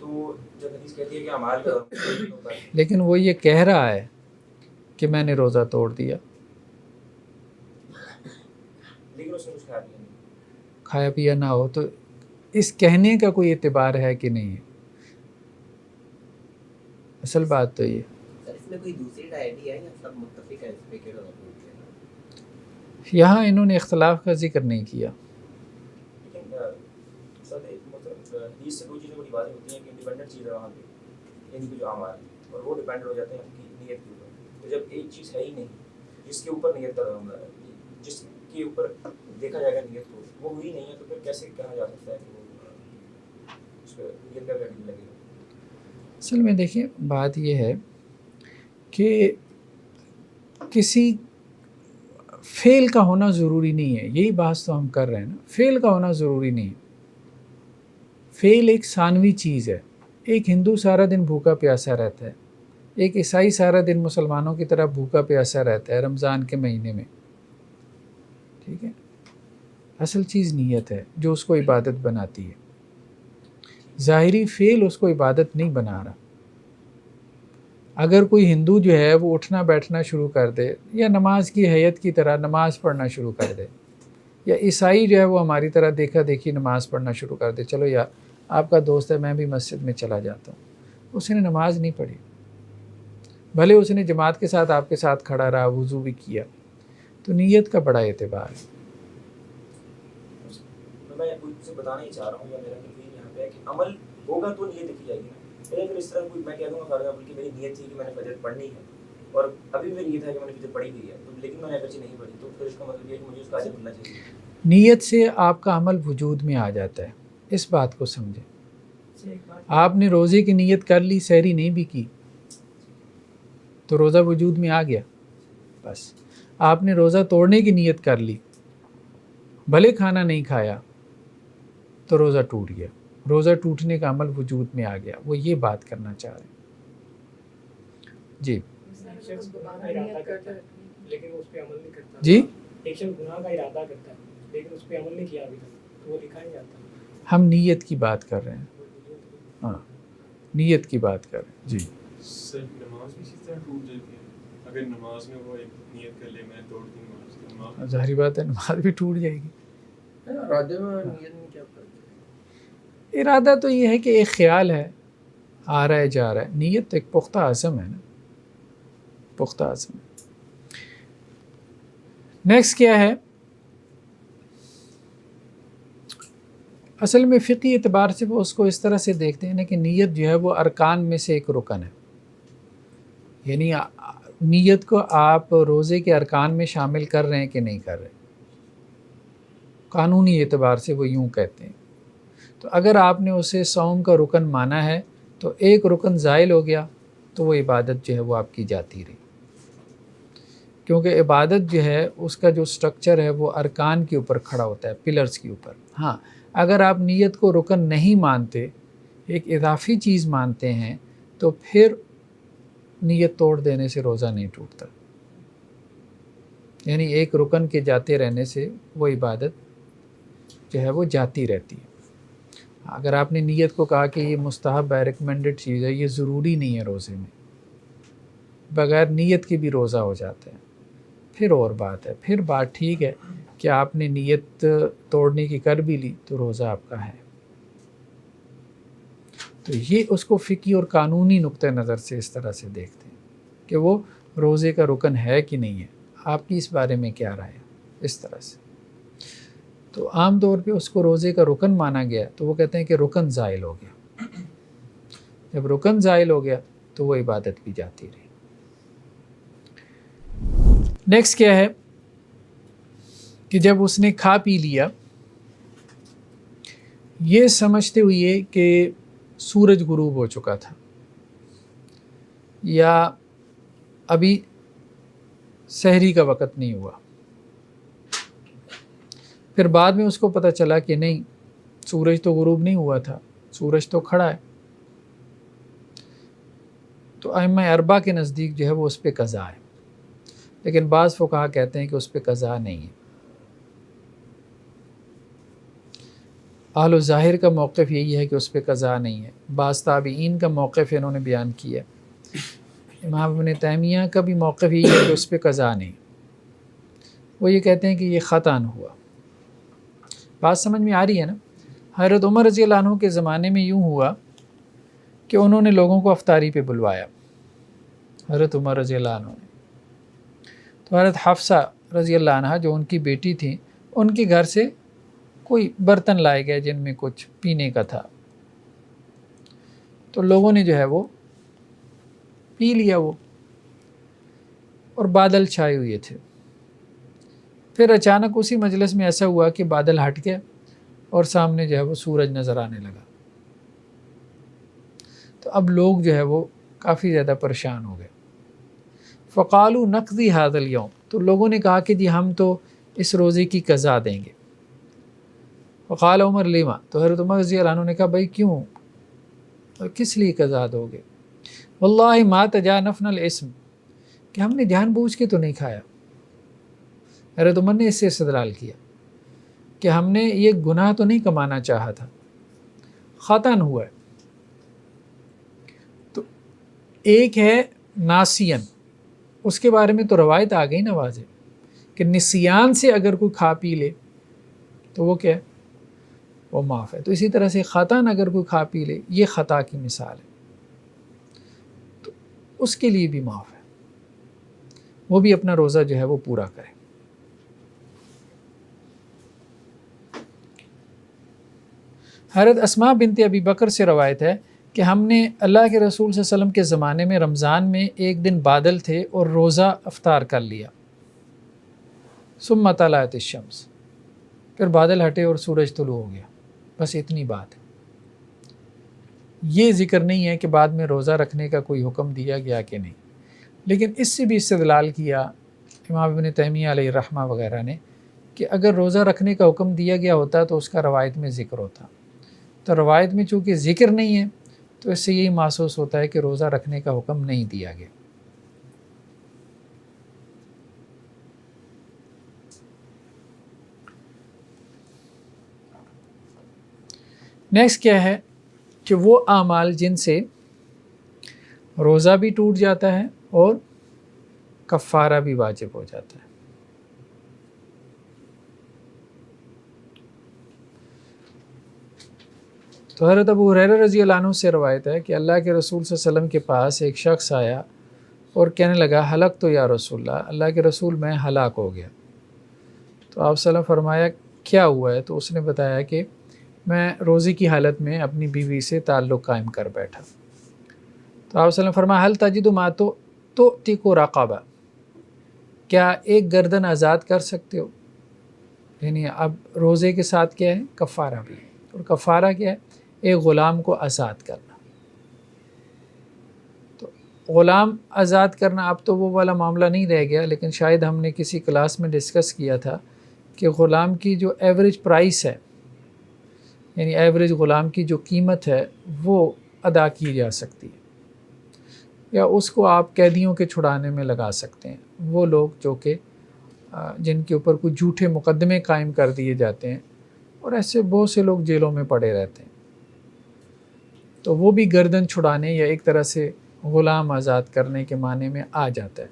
تو جب حدیث کہتی ہے کہ اعمال کا دار و مدار نہیں ہوتا ہے، لیکن وہ یہ کہہ رہا ہے کہ میں نے روزہ توڑ دیا، لیکن اس نے کچھ کھایا پیا نہیں۔ کھایا پیا نہ ہو تو اس کہنے کا کوئی اعتبار ہے کہ نہیں ہے؟ اصل بات تو یہ سر اس میں کوئی دوسری رائے بھی ہے یا سب متفق ہے اس پہ کہ روزہ ٹوٹ جائے گا؟ یہاں انہوں نے اختلاف کا ذکر نہیں کیا۔ لیکن سر حدیث سے دو چیزیں بڑی واضح ہوتی ہیں کہ انڈیپینڈنٹ چیز ہے وہاں پہ، یعنی کہ جو اعمال ہیں اور وہ ڈیپینڈ ہو جاتے ہیں آپ کی نیت کے اوپر۔ تو جب ایک چیز ہے ہی نہیں جس کے اوپر نیت کا معاملہ ہے، جس کے اوپر دیکھا جائے گا نیت کو، وہ ہوئی نہیں ہے، تو پھر کیسے کہا جا سکتا ہے کہ وہ اس پہ نیت کا کریٹیریا لگے گا؟ اصل میں دیکھیں بات یہ ہے کہ کسی فعل کا ہونا ضروری نہیں ہے، یہی بحث تو ہم کر رہے ہیں نا، فعل کا ہونا ضروری نہیں ہے۔ فعل ایک ثانوی چیز ہے۔ ایک ہندو سارا دن بھوکا پیاسا رہتا ہے، ایک عیسائی سارا دن مسلمانوں کی طرح بھوکا پیاسا رہتا ہے رمضان کے مہینے میں، ٹھیک ہے، اصل چیز نیت ہے جو اس کو عبادت بناتی ہے. ظاہری فعل اس کو عبادت نہیں بنا رہا. اگر کوئی ہندو جو ہے وہ اٹھنا بیٹھنا شروع کر دے یا نماز کی حیت کی طرح نماز پڑھنا شروع کر دے، یا عیسائی جو ہے وہ ہماری طرح دیکھا دیکھی نماز پڑھنا شروع کر دے، چلو یار آپ کا دوست ہے میں بھی مسجد میں چلا جاتا ہوں، اس نے نماز نہیں پڑھی، بھلے اس نے جماعت کے ساتھ آپ کے ساتھ کھڑا رہا، وضو بھی کیا، تو نیت کا بڑا اعتبار ہے. میں کچھ سے بتانا ہی چاہ رہا ہوں، یا میرا یقین یہاں پہ ہے کہ عمل ہوگا تو نیت دیکھی جائے گی نا. اگر اس طرح کوئی میں کہہ دوں گا فار ایگزامپل کہ میری نیت تھی کہ میں نے فجر پڑھنی ہے اور ابھی میری نیت ہے کہ میں نے فجر پڑھی ہوئی ہے، تو لیکن میں نے اگرچہ نہیں پڑھی، تو پھر اس کا مطلب یہ ہے کہ مجھے اس کا اجر ملنا چاہیے. نیت سے آپ کا عمل وجود میں آ جاتا ہے، اس بات کو سمجھیں. آپ نے روزے کی نیت کر لی، سحری نہیں بھی کی تو روزہ وجود میں آ گیا. بس آپ نے روزہ توڑنے کی نیت کر لی، بھلے کھانا نہیں کھایا تو روزہ ٹوٹ گیا، روزہ ٹوٹنے کا عمل وجود میں آ گیا. وہ یہ بات کرنا چاہ رہے ہیں. جی ایک شخص گناہ کا ارادہ کرتا ہے لیکن اس پہ عمل نہیں کرتا. جی ایک شخص گناہ کا ارادہ کرتا ہے لیکن اس پہ عمل نہیں کیا ابھی تک، تو وہ لکھا نہیں جاتا. ہم نیت کی بات کر رہے ہیں. ہاں نیت کی بات کر رہے ہیں. جی سر نماز بھی اسی طرح ٹوٹ جاتی ہے، اگر نماز میں وہ ایک نیت کر لے میں توڑ دوں نماز، ظاہری بات ہے نماز بھی ٹوٹ جائے گی. ارادے میں نیت میں کیا فرق ہے؟ ارادہ تو یہ ہے کہ ایک خیال ہے آ رہا ہے جا رہا ہے، نیت ایک پختہ عزم ہے نا، پختہ عزم. نیکسٹ کیا ہے؟ اصل میں فقہی اعتبار سے وہ اس کو اس طرح سے دیکھتے ہیں نا کہ نیت جو ہے وہ ارکان میں سے ایک رکن ہے. یعنی نیت کو آپ روزے کے ارکان میں شامل کر رہے ہیں کہ نہیں کر رہے. قانونی اعتبار سے وہ یوں کہتے ہیں. تو اگر آپ نے اسے صوم کا رکن مانا ہے تو ایک رکن زائل ہو گیا تو وہ عبادت جو ہے وہ آپ کی جاتی رہی، کیونکہ عبادت جو ہے اس کا جو سٹرکچر ہے وہ ارکان کے اوپر کھڑا ہوتا ہے، پلرز کے اوپر. ہاں اگر آپ نیت کو رکن نہیں مانتے، ایک اضافی چیز مانتے ہیں، تو پھر نیت توڑ دینے سے روزہ نہیں ٹوٹتا. یعنی ایک رکن کے جاتے رہنے سے وہ عبادت جو ہے وہ جاتی رہتی ہے. اگر آپ نے نیت کو کہا کہ یہ مستحب ہے، ریکمینڈڈ چیز ہے، یہ ضروری نہیں ہے روزے میں، بغیر نیت کے بھی روزہ ہو جاتا ہے، پھر اور بات ہے، پھر بات ٹھیک ہے کہ آپ نے نیت توڑنے کی کر بھی لی تو روزہ آپ کا ہے. تو یہ اس کو فقہی اور قانونی نقطہ نظر سے اس طرح سے دیکھتے ہیں کہ وہ روزے کا رکن ہے کہ نہیں ہے. آپ کی اس بارے میں کیا رائے ہے؟ اس طرح سے تو عام طور پہ اس کو روزے کا رکن مانا گیا تو وہ کہتے ہیں کہ رکن زائل ہو گیا. جب رکن زائل ہو گیا تو وہ عبادت بھی جاتی رہی. نیکسٹ کیا ہے کہ جب اس نے کھا پی لیا یہ سمجھتے ہوئے کہ سورج غروب ہو چکا تھا یا ابھی سحری کا وقت نہیں ہوا، پھر بعد میں اس کو پتہ چلا کہ نہیں سورج تو غروب نہیں ہوا تھا، سورج تو کھڑا ہے، تو ائمہ اربعہ کے نزدیک جو ہے وہ اس پہ قضا ہے. لیکن بعض فقہا کہتے ہیں کہ اس پہ قضا نہیں ہے. اہل الظاہر کا موقف یہی ہے کہ اس پہ قضا نہیں ہے. بعض تابعین کا موقف انہوں نے بیان کیا. امام ابن تیمیہ کا بھی موقف یہی ہے کہ اس پہ قضا نہیں. وہ یہ کہتے ہیں کہ یہ خطأ ہوا. بات سمجھ میں آ رہی ہے نا؟ حضرت عمر رضی اللہ عنہ کے زمانے میں یوں ہوا کہ انہوں نے لوگوں کو افطاری پہ بلوایا، حضرت عمر رضی اللہ عنہ نے. تو حضرت حفصہ رضی اللہ عنہ جو ان کی بیٹی تھیں، ان کے گھر سے کوئی برتن لائے گئے جن میں کچھ پینے کا تھا، تو لوگوں نے جو ہے وہ پی لیا وہ، اور بادل چھائے ہوئے تھے. پھر اچانک اسی مجلس میں ایسا ہوا کہ بادل ہٹ گیا اور سامنے جو ہے وہ سورج نظر آنے لگا. تو اب لوگ جو ہے وہ کافی زیادہ پریشان ہو گئے. فقالوا نقضی ھذا اليوم، تو لوگوں نے کہا کہ جی ہم تو اس روزے کی قضا دیں گے. فقال عمر لما، تو حضرت عمر رضی اللہ عنہ نے کہا بھائی کیوں، کس لیے قضا دو گے؟ واللہ ما تجانفنا الاسم، کہ ہم نے جان بوجھ کے تو نہیں کھایا. حضرت عمر نے اس سے استدلال کیا کہ ہم نے یہ گناہ تو نہیں کمانا چاہا تھا، خطاً ہوا ہے. تو ایک ہے ناسین، اس کے بارے میں تو روایت آ گئی نا واضح کہ نسیان سے اگر کوئی کھا پی لے تو وہ کیا ہے، وہ معاف ہے. تو اسی طرح سے خطاً اگر کوئی کھا پی لے، یہ خطا کی مثال ہے، تو اس کے لیے بھی معاف ہے، وہ بھی اپنا روزہ جو ہے وہ پورا کرے. حضرت اسماء بنت ابی بکر سے روایت ہے کہ ہم نے اللہ کے رسول صلی اللہ علیہ وسلم کے زمانے میں رمضان میں ایک دن بادل تھے اور روزہ افطار کر لیا. ثم طلعت الشمس، پھر بادل ہٹے اور سورج طلوع ہو گیا. بس اتنی بات ہے. یہ ذکر نہیں ہے کہ بعد میں روزہ رکھنے کا کوئی حکم دیا گیا کہ نہیں، لیکن اس سے بھی استدلال کیا امام ابن تیمیہ علیہ الرحمہ وغیرہ نے کہ اگر روزہ رکھنے کا حکم دیا گیا ہوتا تو اس کا روایت میں ذکر ہوتا. تو روایت میں چونکہ ذکر نہیں ہے تو اس سے یہی محسوس ہوتا ہے کہ روزہ رکھنے کا حکم نہیں دیا گیا. نیکسٹ کیا ہے کہ وہ اعمال جن سے روزہ بھی ٹوٹ جاتا ہے اور کفارہ بھی واجب ہو جاتا ہے. تو حضرت ابو ہریرہ رضی اللہ عنہ سے روایت ہے کہ اللہ کے رسول صلی اللہ علیہ وسلم کے پاس ایک شخص آیا اور کہنے لگا ہلاک تو یا رسول اللہ کے رسول میں ہلاک ہو گیا. تو آپ صلی اللہ علیہ وسلم فرمایا کیا ہوا ہے؟ تو اس نے بتایا کہ میں روزے کی حالت میں اپنی بیوی سے تعلق قائم کر بیٹھا. تو آپ صلی اللہ علیہ وسلم فرمایا حل تجد ما تؤتق رقبہ، کیا ایک گردن آزاد کر سکتے ہو؟ یعنی اب روزے کے ساتھ کیا ہے؟ کفارہ بھی. اور کفارہ کیا ہے؟ ایک غلام کو آزاد کرنا. تو غلام آزاد کرنا اب تو وہ والا معاملہ نہیں رہ گیا، لیکن شاید ہم نے کسی کلاس میں ڈسکس کیا تھا کہ غلام کی جو ایوریج پرائس ہے، یعنی ایوریج غلام کی جو قیمت ہے وہ ادا کی جا سکتی ہے، یا اس کو آپ قیدیوں کے چھڑانے میں لگا سکتے ہیں. وہ لوگ جو کہ جن کے اوپر کوئی جھوٹے مقدمے قائم کر دیے جاتے ہیں، اور ایسے بہت سے لوگ جیلوں میں پڑے رہتے ہیں، تو وہ بھی گردن چھڑانے یا ایک طرح سے غلام آزاد کرنے کے معنی میں آ جاتا ہے.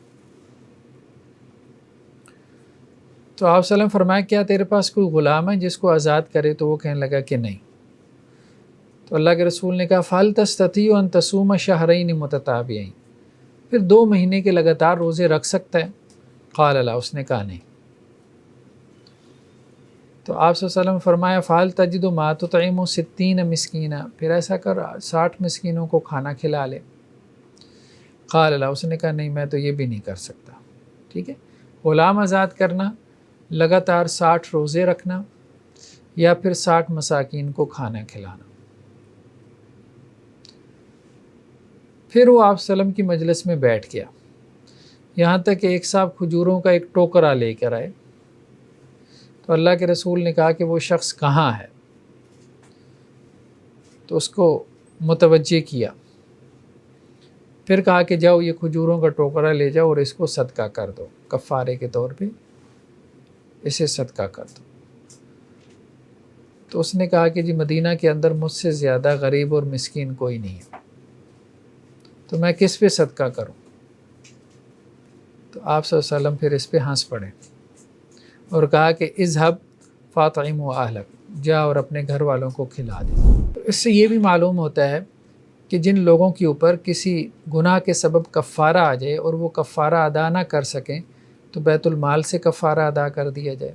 تو آپ صلی اللہ علیہ وسلم فرمایا کیا تیرے پاس کوئی غلام ہے جس کو آزاد کرے؟ تو وہ کہنے لگا کہ نہیں. تو اللہ کے رسول نے کہا فَهَلْ تَسْتَطِيعُ أَن تَصُومَ شَهْرَيْنِ مُتَتَابِعَيْنِ، پھر 2 مہینے کے لگاتار روزے رکھ سکتا ہے؟ قال لا، اس نے کہا نہیں. تو آپ صلی اللہ علیہ وسلم فرمایا فَهَلْ تَجِدُ مَا تُطْعِمُ 60 مسکینہ، پھر ایسا کر 60 مسکینوں کو کھانا کھلا لے. قال لا، اس نے کہا نہیں میں تو یہ بھی نہیں کر سکتا. ٹھیک ہے، غلام آزاد کرنا، لگاتار 60 روزے رکھنا، یا پھر 60 مساکین کو کھانا کھلانا. پھر وہ آپ صلی اللہ علیہ وسلم کی مجلس میں بیٹھ گیا، یہاں تک کہ ایک صاحب کھجوروں کا ایک ٹوکرا لے کر آئے. تو اللہ کے رسول نے کہا کہ وہ شخص کہاں ہے؟ تو اس کو متوجہ کیا، پھر کہا کہ جاؤ یہ کھجوروں کا ٹوکرا لے جاؤ اور اس کو صدقہ کر دو، کفارے کے طور پہ اسے صدقہ کر دو. تو اس نے کہا کہ جی مدینہ کے اندر مجھ سے زیادہ غریب اور مسکین کوئی نہیں ہے، تو میں کس پہ صدقہ کروں؟ تو آپ صلی اللہ علیہ وسلم پھر اس پہ ہنس پڑے اور کہا کہ اذهب فاطعم و اہلک، جا اور اپنے گھر والوں کو کھلا دے. تو اس سے یہ بھی معلوم ہوتا ہے کہ جن لوگوں کے اوپر کسی گناہ کے سبب کفارہ آ جائے اور وہ کفارہ ادا نہ کر سکیں تو بیت المال سے کفارہ ادا کر دیا جائے،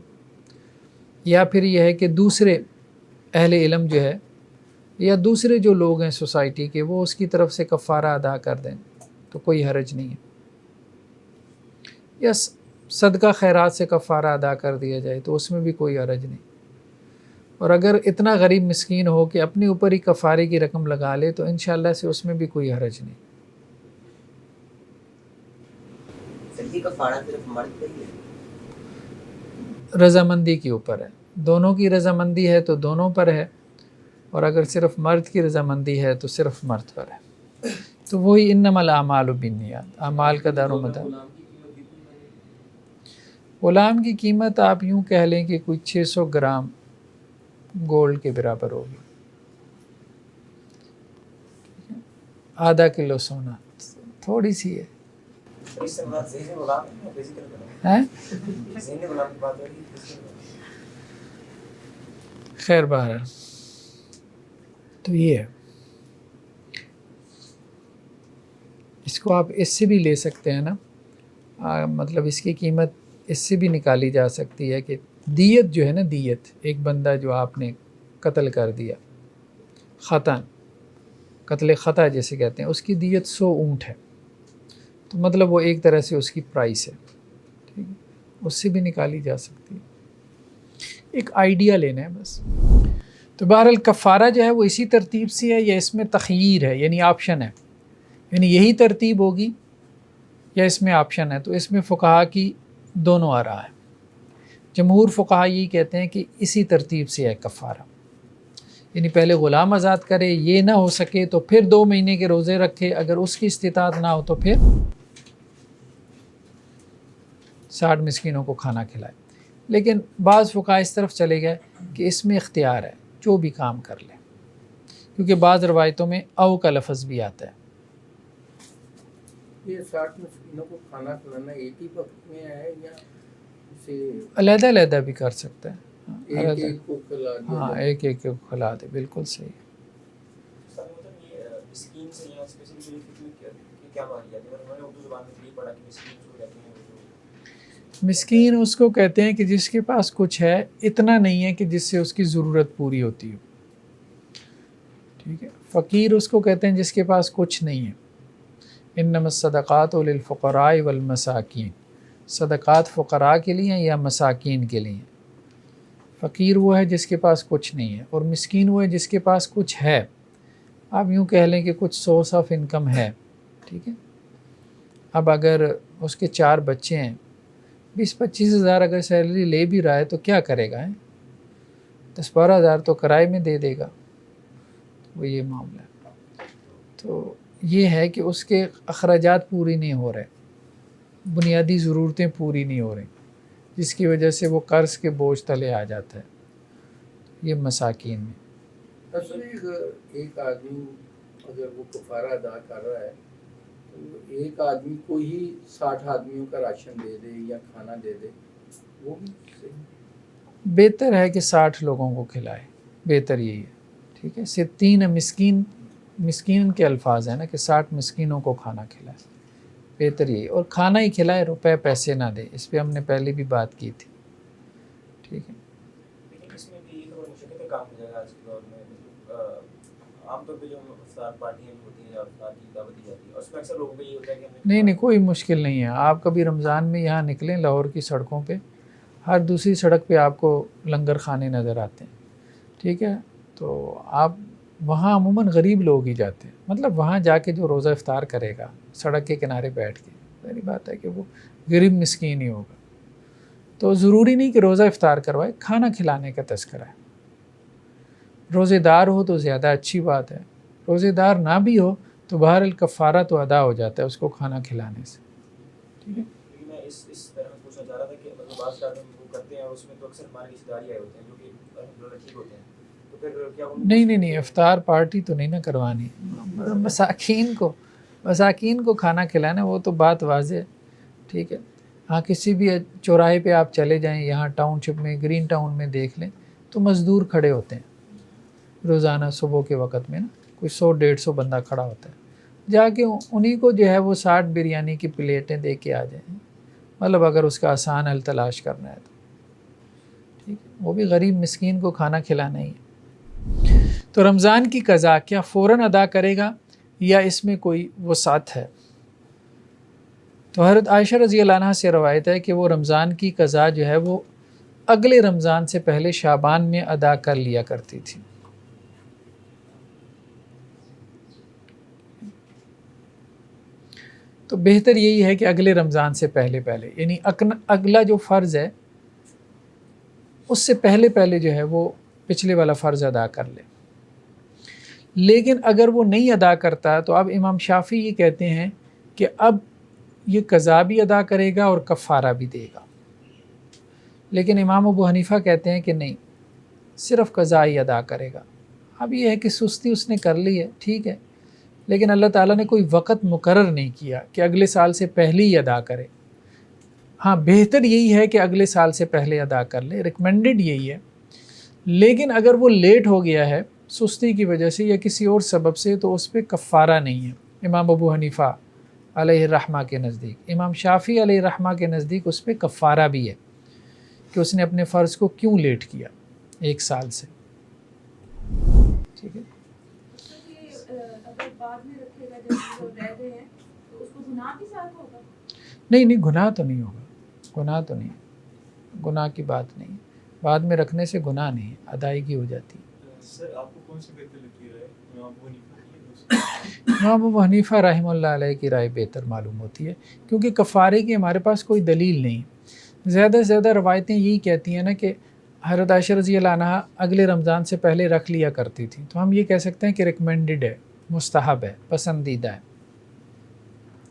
یا پھر یہ ہے کہ دوسرے اہل علم جو ہے یا دوسرے جو لوگ ہیں سوسائٹی کے وہ اس کی طرف سے کفارہ ادا کر دیں تو کوئی حرج نہیں ہے، یا صدقہ خیرات سے کفارہ ادا کر دیا جائے تو اس میں بھی کوئی حرج نہیں. اور اگر اتنا غریب مسکین ہو کہ اپنے اوپر ہی کفارے کی رقم لگا لے تو انشاءاللہ سے اس میں بھی کوئی حرج نہیں. سر کفارہ صرف مرد پہ ہی ہے؟ رضامندی کے اوپر ہے، دونوں کی رضامندی ہے تو دونوں پر ہے، اور اگر صرف مرد کی رضامندی ہے تو صرف مرد پر ہے. تو وہی انما الاعمال بالنیات، اعمال کا دار و مدار. غلام کی قیمت آپ یوں کہہ لیں کہ کوئی 600 گرام گولڈ کے برابر ہوگی، آدھا کلو سونا، تھوڑی سی ہے. اس سے مراد ذہنی غلام ہے یا فزیکل غلام؟ ہیں ذہنی غلام کی بات ہو رہی ہے، فزیکل غلام. خیر بہرحال تو یہ ہے. اس کو آپ اس سے بھی لے سکتے ہیں نا، مطلب اس کی قیمت اس سے بھی نکالی جا سکتی ہے کہ دیت جو ہے نا، دیت ایک بندہ جو آپ نے قتل کر دیا خطاً، قتل خطا جیسے کہتے ہیں، اس کی دیت 100 اونٹ ہے، تو مطلب وہ ایک طرح سے اس کی پرائس ہے، ٹھیک ہے، اس سے بھی نکالی جا سکتی ہے. ایک آئیڈیا لینا ہے بس. تو بہرحال کفارہ جو ہے وہ اسی ترتیب سے ہے یا اس میں تخییر ہے، یعنی آپشن ہے، یعنی یہی ترتیب ہوگی یا اس میں آپشن ہے. تو اس میں فقہا کی دونوں آ رہا ہے. جمہور فقہا یہی کہتے ہیں کہ اسی ترتیب سے ہے کفارہ، یعنی پہلے غلام آزاد کرے، یہ نہ ہو سکے تو پھر 2 مہینے کے روزے رکھے، اگر اس کی استطاعت نہ ہو تو پھر 60 مسکینوں کو کھانا کھلائے. لیکن بعض فقہا اس طرف چلے گئے کہ اس میں اختیار ہے، جو بھی کام کر لے، کیونکہ بعض روایتوں میں او کا لفظ بھی آتا ہے. یہ 60 مسکینوں کو کھانا کھلانا ایک ہی وقت میں ہے یا اسے علیحدہ علیحدہ بھی کر سکتا ہے. ایک ایک کو کھلا دیا ہاں، جائے؟ ایک ایک کو کھلا دے، بالکل صحیح. یہ مسکین سے یہاں اسپیسیفکلی کیا معنی جاتی ہے؟ میں نے اردو زبان میں یہ پڑھا کہ مسکین کو کہتے ہیں مسکین اس کو کہتے ہیں کہ جس کے پاس کچھ ہے، اتنا نہیں ہے کہ جس سے اس کی ضرورت پوری ہوتی ہو، ٹھیک ہے. فقیر اس کو کہتے ہیں جس کے پاس کچھ نہیں ہے. انما الصدقات للفقراء والمساکین، صدقات فقراء کے لیے ہیں یا مساکین کے لیے. فقیر وہ ہے جس کے پاس کچھ نہیں ہے، اور مسکین وہ ہے جس کے پاس کچھ ہے. آپ یوں کہہ لیں کہ کچھ سورس آف انکم ہے، ٹھیک ہے. اب اگر اس کے 4 بچے ہیں، 20-25 ہزار اگر سیلری لے بھی رہا ہے تو کیا کرے گا؟ 10-12 ہزار تو کرائے میں دے دے گا. وہ یہ معاملہ ہے. تو یہ ہے کہ اس کے اخراجات پوری نہیں ہو رہے، بنیادی ضرورتیں پوری نہیں ہو رہی، جس کی وجہ سے وہ قرض کے بوجھ تلے آ جاتا ہے. یہ مساکین میں. اصل ایک آدمی اگر وہ کفارہ ادا کر رہا ہے تو ایک آدمی کو ہی 60 آدمیوں کا راشن دے دے یا کھانا دے دے، وہ بھی صحیح. بہتر ہے کہ 60 لوگوں کو کھلائے، بہتر یہی ہے، ٹھیک ہے. 60 مسکین کے الفاظ ہیں نا کہ 60 مسکینوں کو کھانا کھلائے، بہتر یہی. اور کھانا ہی کھلائے، روپے پیسے نہ دے. اس پہ ہم نے پہلے بھی بات کی تھی، ٹھیک ہے. لیکن اس میں بھی یہ خبر مشکل کام ہو جائے گا آج کے دور میں. عام طور پہ جو افطار پارٹیاں ہوتی ہیں یا افطار کی دعوت دی جاتی ہے، اس میں اکثر لوگوں کو یہ ہوتا ہے کہ نہیں، کوئی مشکل نہیں ہے. آپ کبھی رمضان میں یہاں نکلیں لاہور کی سڑکوں پہ، ہر دوسری سڑک پہ آپ کو لنگر خانے نظر آتے ہیں، ٹھیک ہے. تو آپ وہاں عموماً غریب لوگ ہی جاتے ہیں. مطلب وہاں جا کے جو روزہ افطار کرے گا سڑک کے کنارے بیٹھ کے، ظاہری بات ہے کہ وہ غریب مسکین ہی ہوگا. تو ضروری نہیں کہ روزہ افطار کروائے، کھانا کھلانے کا تذکرہ ہے. روزے دار ہو تو زیادہ اچھی بات ہے، روزے دار نہ بھی ہو تو بہرحال کفارہ تو ادا ہو جاتا ہے اس کو کھانا کھلانے سے، ٹھیک ہے. میں اس طرح پوچھنا چاہ رہا تھا کہ مطلب بعض آدمی وہ کرتے ہیں اور اس میں تو اکثر ہمارے رشتے دار آئے ہوتے ہیں جو کہ الحمدللہ ٹھیک ہوتے ہیں، تو پھر کیا نہیں، افطار پارٹی تو نہیں نہ کروانی. مساکین کو کھانا کھلانا وہ تو بات واضح ہے، ٹھیک ہے. ہاں، کسی بھی چوراہے پہ آپ چلے جائیں، یہاں ٹاؤن شپ میں، گرین ٹاؤن میں دیکھ لیں تو مزدور کھڑے ہوتے ہیں روزانہ صبح کے وقت میں نا، کوئی 100-150 بندہ کھڑا ہوتا ہے. جا کے انہی کو جو ہے وہ 60 بریانی کی پلیٹیں دے کے آ جائیں، مطلب اگر اس کا آسان حل تلاش کرنا ہے تو ٹھیک ہے. وہ بھی غریب مسکین کو کھانا کھلانا ہی ہے. تو رمضان کی قضا کیا فوراً ادا کرے گا یا اس میں کوئی وسعت ہے؟ تو حضرت عائشہ رضی اللہ عنہا سے روایت ہے کہ وہ رمضان کی قضا جو ہے وہ اگلے رمضان سے پہلے شعبان میں ادا کر لیا کرتی تھی. تو بہتر یہی ہے کہ اگلے رمضان سے پہلے یعنی اگلا جو فرض ہے اس سے پہلے جو ہے وہ پچھلے والا فرض ادا کر لے. لیکن اگر وہ نہیں ادا کرتا تو اب امام شافعی یہ کہتے ہیں کہ اب یہ قضا بھی ادا کرے گا اور کفارہ بھی دے گا. لیکن امام ابو حنیفہ کہتے ہیں کہ نہیں، صرف قضا ہی ادا کرے گا۔ اب یہ ہے کہ سستی اس نے کر لی ہے، ٹھیک ہے، لیکن اللہ تعالیٰ نے کوئی وقت مقرر نہیں کیا کہ اگلے سال سے پہلے ہی ادا کرے۔ ہاں بہتر یہی ہے کہ اگلے سال سے پہلے ادا کر لے، ریکمینڈڈ یہی ہے، لیکن اگر وہ لیٹ ہو گیا ہے سستی کی وجہ سے یا کسی اور سبب سے تو اس پہ کفارہ نہیں ہے امام ابو حنیفہ علیہ الرحمہ کے نزدیک۔ امام شافعی علیہ الرحمہ کے نزدیک اس پہ کفارہ بھی ہے کہ اس نے اپنے فرض کو کیوں لیٹ کیا 1 سال سے، ٹھیک ہے۔ اگر بعد میں رکھے گا جب وہ رہ گئے ہیں تو اس کو گناہ بھی ساتھ ہوگا؟ نہیں، گناہ تو نہیں ہوگا، گناہ تو نہیں، گناہ کی بات نہیں، بعد میں رکھنے سے گناہ نہیں، ادائیگی ہو جاتی ہے۔ سر آپ کو کون سی بہتر لگتی ہے امام ابو حنیفہ کی یا دوسری؟ امام ابو حنیفہ رحمہ اللہ علیہ کی رائے بہتر معلوم ہوتی ہے، کیونکہ کفارے کی ہمارے پاس کوئی دلیل نہیں۔ زیادہ سے زیادہ روایتیں یہی کہتی ہیں نا کہ حضرت عائشہ رضی اللہ عنہا اگلے رمضان سے پہلے رکھ لیا کرتی تھی، تو ہم یہ کہہ سکتے ہیں کہ ریکمینڈڈ ہے، مستحب ہے، پسندیدہ ہے،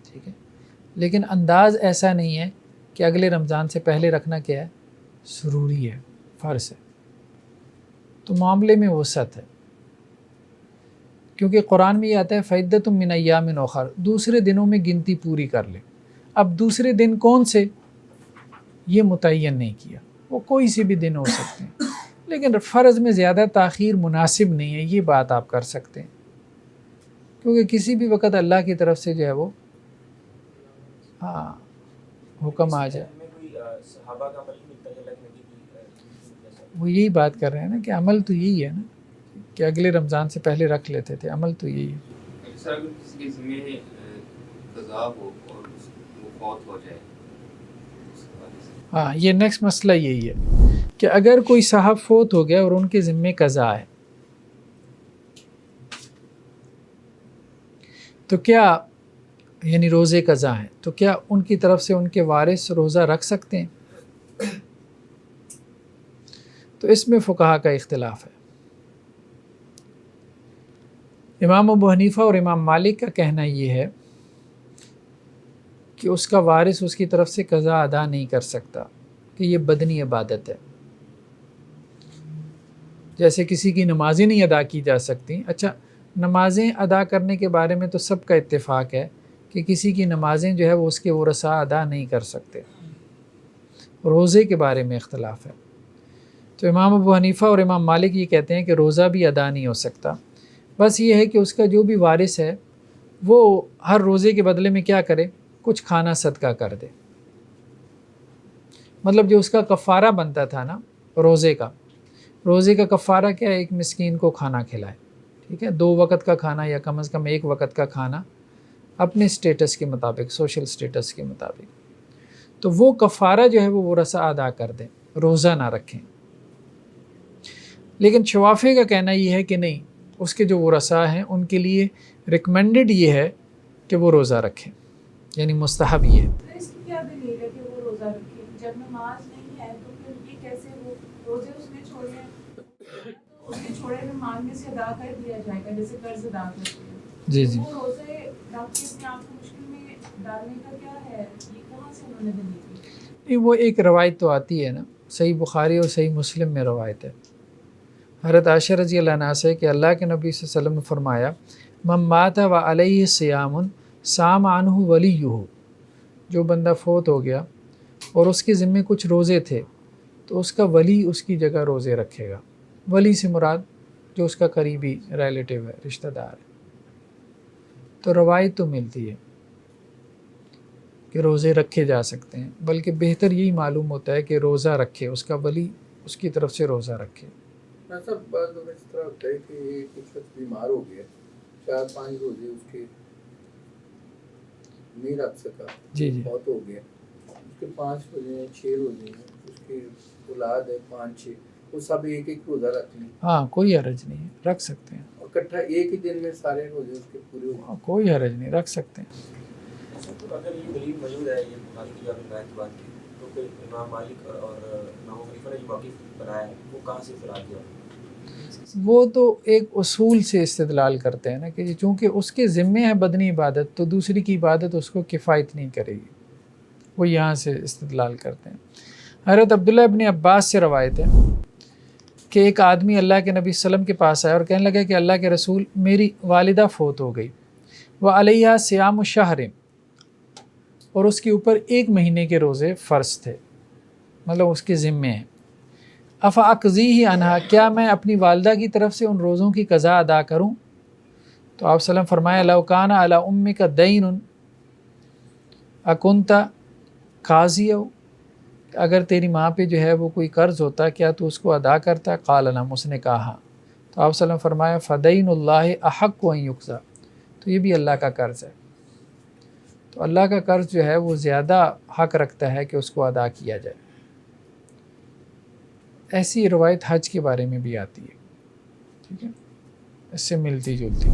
ٹھیک ہے، لیکن انداز ایسا نہیں ہے کہ اگلے رمضان سے پہلے رکھنا کیا ہے، ضروری ہے، فرض ہے۔ تو معاملے میں وسعت ہے، کیونکہ قرآن میں یہ آتا ہے فعدۃ من ایام اخر، دوسرے دنوں میں گنتی پوری کر لے۔ اب دوسرے دن کون سے یہ متعین نہیں کیا، وہ کوئی سے بھی دن ہو سکتے ہیں، لیکن فرض میں زیادہ تاخیر مناسب نہیں ہے، یہ بات آپ کر سکتے ہیں، کیونکہ کسی بھی وقت اللہ کی طرف سے جو ہے وہ حکم آ جائے۔ صحابہ کا عمل نہیں ملتا ہے اللہ کے نبی کی وہ یہی بات کر رہے ہیں نا کہ عمل تو یہی ہے نا کہ اگلے رمضان سے پہلے رکھ لیتے تھے، عمل تو یہی ہے۔ سر اگر کسی کے ذمہ قضا ہو اور وہ فوت ہو جائے، ہاں، یہ نیکسٹ مسئلہ یہی ہے کہ اگر کوئی صاحب فوت ہو گیا اور ان کے ذمے قضا ہے تو کیا، یعنی روزے قضا ہیں، تو کیا ان کی طرف سے ان کے وارث روزہ رکھ سکتے ہیں؟ تو اس میں فقہا کا اختلاف ہے۔ امام ابو حنیفہ اور امام مالک کا کہنا یہ ہے کہ اس کا وارث اس کی طرف سے قضا ادا نہیں کر سکتا، کہ یہ بدنی عبادت ہے، جیسے کسی کی نمازیں نہیں ادا کی جا سکتی۔ اچھا، نمازیں ادا کرنے کے بارے میں تو سب کا اتفاق ہے کہ کسی کی نمازیں جو ہے وہ اس کے ورثاء ادا نہیں کر سکتے، روزے کے بارے میں اختلاف ہے۔ تو امام ابو حنیفہ اور امام مالک یہ کہتے ہیں کہ روزہ بھی ادا نہیں ہو سکتا، بس یہ ہے کہ اس کا جو بھی وارث ہے وہ ہر روزے کے بدلے میں کیا کرے، کچھ کھانا صدقہ کر دے، مطلب جو اس کا کفارہ بنتا تھا نا روزے کا کفارہ کیا ہے، ایک مسکین کو کھانا کھلائے، ٹھیک ہے، 2 وقت کا کھانا یا کم از کم 1 وقت کا کھانا اپنے سٹیٹس کے مطابق، سوشل سٹیٹس کے مطابق، تو وہ کفارہ جو ہے وہ ورثاء ادا کر دیں، روزہ نہ رکھیں۔ لیکن شوافی کا کہنا یہ ہے کہ نہیں، اس کے جو ورثاء ہیں ان کے لیے ریکمینڈڈ یہ ہے کہ وہ روزہ رکھیں، یعنی مستحب یہ ہے۔ پھر اس کی کیا دلیل ہے کہ وہ روزہ رکھے؟ جب نماز نہیں ہے تو پھر یہ کیسے وہ روزے اس نے چھوڑے ہیں، تو اس کے چھوڑے ہوئے مال میں سے ادا کر دیا جائے گا جیسے قرض ادا کرتے ہیں؟ جی وہ روزے رکھ کے اپنے آپ کو مشکل میں ڈالنے کا کیا ہے، یہ کہاں سے انہوں نے دلیل دی؟ وہ ایک روایت تو آتی ہے نا، صحیح بخاری اور صحیح مسلم میں روایت ہے حضرت عائشہ رضی اللہ عنہا سے کہ اللہ کے نبی صلی اللہ علیہ وسلم نے فرمایا من مات و علیہ صیام صام عنہ ولیہ، جو بندہ فوت ہو گیا اور اس کے ذمے کچھ روزے تھے تو اس کا ولی اس کی جگہ روزے رکھے گا۔ ولی سے مراد جو اس کا قریبی ریلیٹیو ہے، رشتہ دار ہے۔ تو روایت تو ملتی ہے کہ روزے رکھے جا سکتے ہیں، بلکہ بہتر یہی معلوم ہوتا ہے کہ روزہ رکھے، اس کا ولی اس کی طرف سے روزہ رکھے۔ سب بعض لوگ اس طرح ہوتا ہے کہ ایک شخص بیمار ہو گیا، 4-5 روزے اس کے نہیں رکھ سکا، جی بہت ہو گیا، اس کے 5 روزے ہیں، 6 روزے ہیں، اس کی اولاد ہے 5-6، وہ سب ایک روزہ رکھ لیں۔ ہاں، کوئی حرج نہیں ہے، رکھ سکتے ہیں، اور اکٹھا ایک ہی دن میں سارے روزے اس کے پورے ہو ہاں، کوئی حرج نہیں، رکھ سکتے ہیں۔ اگر یہ دلیل موجود ہے، یہ بخاری کی آپ نے کی بات کی، تو پھر امام مالک اور امام حنیفہ نے جو موقف بنایا ہے وہ کہاں سے پھر آ گیا؟ وہ تو ایک اصول سے استدلال کرتے ہیں نا کہ چونکہ اس کے ذمے ہے بدنی عبادت تو دوسری کی عبادت اس کو کفایت نہیں کرے گی، وہ یہاں سے استدلال کرتے ہیں۔ حضرت عبداللہ ابن عباس سے روایت ہے کہ ایک آدمی اللہ کے نبی صلی اللہ علیہ وسلم کے پاس آیا اور کہنے لگا کہ اللہ کے رسول میری والدہ فوت ہو گئی، وہ علیہ صیام شہر، اور اس کے اوپر 1 مہینے کے روزے فرض تھے، مطلب اس کے ذمے ہیں، افاقضیہ عنہا، کیا میں اپنی والدہ کی طرف سے ان روزوں کی قضا ادا کروں؟ تو آپ صلی اللہ علیہ وسلم فرمایا لو کان علی امک دین اکنت قاضیہ، اگر تیری ماں پہ جو ہے وہ کوئی قرض ہوتا کیا تو اس کو ادا کرتا؟ قال نعم، اس نے کہا ہاں۔ تو آپ صلی اللہ علیہ وسلم فرمایا فدین اللہ احق ان یقضی، تو یہ بھی اللہ کا قرض ہے، تو اللہ کا قرض جو ہے وہ زیادہ حق رکھتا ہے کہ اس کو ادا کیا جائے۔ ایسی روایت حج کے بارے میں بھی آتی ہے، ٹھیک ہے، اس سے ملتی جلتی۔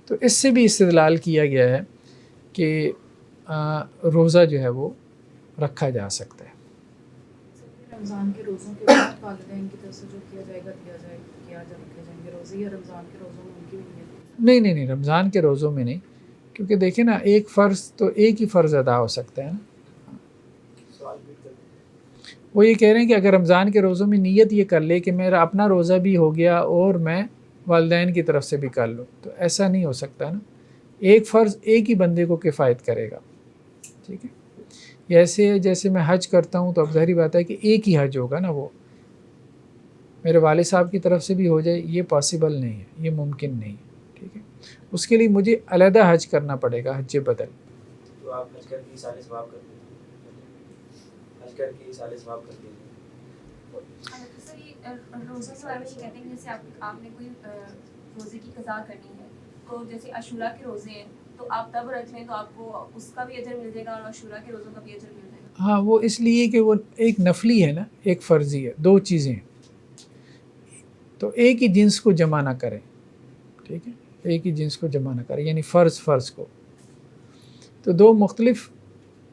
تو اس سے بھی استدلال کیا گیا ہے کہ روزہ جو ہے وہ رکھا جا سکتا ہے۔ رمضان کے روزوں کے بعد والدین کی طرف سے جو کیا جائے گا دیا جائے گا، کیا جب رکھے جائیں گے روزے، یا رمضان کے روزوں میں ان کی بھی نہیں، رمضان کے روزوں میں نہیں، کیونکہ دیکھیں نا ایک فرض تو ایک ہی فرض ادا ہو سکتا ہے نا۔ وہ یہ کہہ رہے ہیں کہ اگر رمضان کے روزوں میں نیت یہ کر لے کہ میرا اپنا روزہ بھی ہو گیا اور میں والدین کی طرف سے بھی کر لوں، تو ایسا نہیں ہو سکتا نا، ایک فرض ایک ہی بندے کو کفایت کرے گا، ٹھیک ہے۔ ایسے جیسے میں حج کرتا ہوں تو اب ظاہری بات ہے کہ ایک ہی حج ہوگا نا، وہ میرے والد صاحب کی طرف سے بھی ہو جائے، یہ پاسبل نہیں ہے، یہ ممکن نہیں ہے، ٹھیک ہے۔ اس کے لیے مجھے علیحدہ حج کرنا پڑے گا، حج بدل۔ تو آپ حج کر کے سارے ثواب کرتے ہیں، حج کر کے سارے ثواب کرتے ہیں۔ سر یہ روزے کے بارے میں یہ کہتے ہیں جیسے آپ نے کوئی روزے کی قضا کرنی ہے، تو جیسے عاشورہ کے روزے ہیں تو آپ تب رکھ لیں تو آپ کو اس کا بھی اجر مل جائے گا اور عاشورہ کے روزوں کا بھی اجر مل جائے گا۔ ہاں، وہ اس لیے کہ وہ ایک نفلی ہے نا، ایک فرضی ہے، 2 چیزیں ہیں، تو ایک ہی جنس کو جمع نہ کریں، ٹھیک ہے، ایک ہی جنس کو جمع نہ کریں، یعنی فرض کو، تو 2 مختلف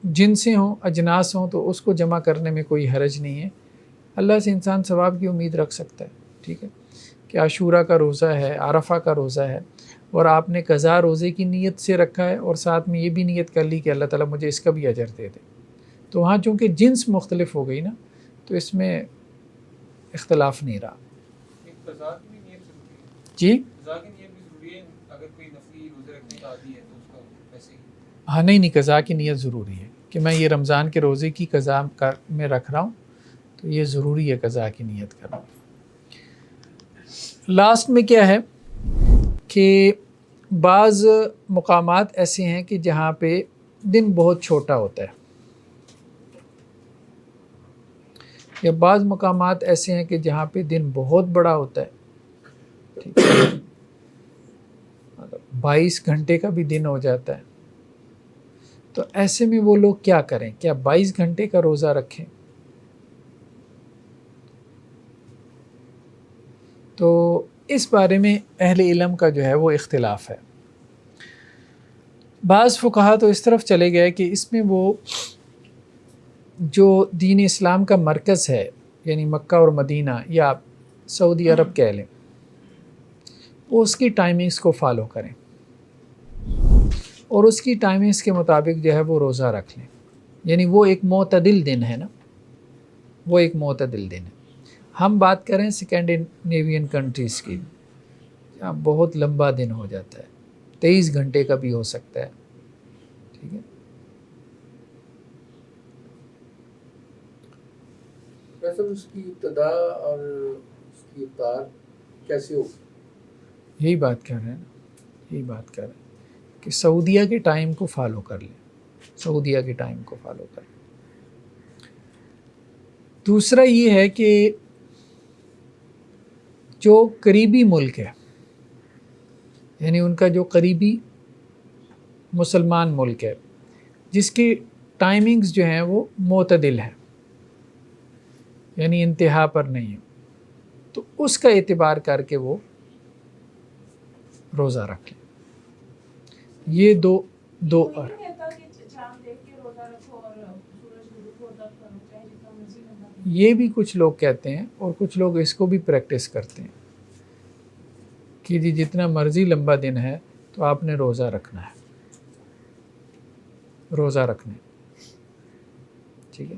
جنسیں ہوں، اجناس ہوں، تو اس کو جمع کرنے میں کوئی حرج نہیں ہے۔ اللہ سے انسان ثواب کی امید رکھ سکتا ہے، ٹھیک ہے، کہ عاشورہ کا روزہ ہے، عرفہ کا روزہ ہے، اور آپ نے قضا روزے کی نیت سے رکھا ہے اور ساتھ میں یہ بھی نیت کر لی کہ اللہ تعالیٰ مجھے اس کا بھی اجر دے دے، تو وہاں چونکہ جنس مختلف ہو گئی نا، تو اس میں اختلاف نہیں رہا۔ قضا کی بھی نیت ضروری ہے؟ جی، قضا کی نیت بھی ضروری ہے، اگر کوئی نفلی روزے رکھنے کا عادی ہے تو اس کا ویسے ہی؟ ہاں، نہیں، قضا کی نیت ضروری ہے کہ میں یہ رمضان کے روزے کی قضا میں رکھ رہا ہوں، تو یہ ضروری ہے قضا کی نیت کرنا۔ لاسٹ میں کیا ہے کہ بعض مقامات ایسے ہیں کہ جہاں پہ دن بہت چھوٹا ہوتا ہے، یا بعض مقامات ایسے ہیں کہ جہاں پہ دن بہت بڑا ہوتا ہے، ٹھیک ہے، 22 گھنٹے کا بھی دن ہو جاتا ہے، تو ایسے میں وہ لوگ کیا کریں؟ کیا 22 گھنٹے کا روزہ رکھیں؟ تو اس بارے میں اہل علم کا جو ہے وہ اختلاف ہے۔ بعض فقہا تو اس طرف چلے گئے کہ اس میں وہ جو دین اسلام کا مرکز ہے، یعنی مکہ اور مدینہ یا سعودی عرب کہہ لیں، وہ اس کی ٹائمنگز کو فالو کریں اور اس کی ٹائمنگز کے مطابق جو ہے وہ روزہ رکھ لیں، یعنی وہ ایک معتدل دن ہے نا، وہ ایک معتدل دن ہے۔ ہم بات کریں اسکینڈینیوین کنٹریز کی، جہاں بہت لمبا دن ہو جاتا ہے، 23 گھنٹے کا بھی ہو سکتا ہے، ٹھیک ہے۔ ویسے اس کی ابتدا اور اس کی افطار کیسے ہوگی؟ یہی بات کر رہے ہیں نا، یہی بات کر رہے ہیں کہ سعودیہ کے ٹائم کو فالو کر لیں، سعودیہ کے ٹائم کو فالو کر لیں۔ دوسرا یہ ہے کہ جو قریبی ملک ہے، یعنی ان کا جو قریبی مسلمان ملک ہے، جس کی ٹائمنگز جو ہیں وہ معتدل ہیں، یعنی انتہا پر نہیں ہے، تو اس کا اعتبار کر کے وہ روزہ رکھ لیں۔ یہ دو کوئی نہیں کہتا کہ چاند دیکھ کے روزہ رکھو اور سورج غروب ہو تب کرو، چاہے جتنا مرضی لمبا ہو۔ یہ بھی کچھ لوگ کہتے ہیں اور کچھ لوگ اس کو بھی پریکٹس کرتے ہیں کہ جی جتنا مرضی لمبا دن ہے تو آپ نے روزہ رکھنا ہے، روزہ رکھنا ہے، ٹھیک ہے۔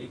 1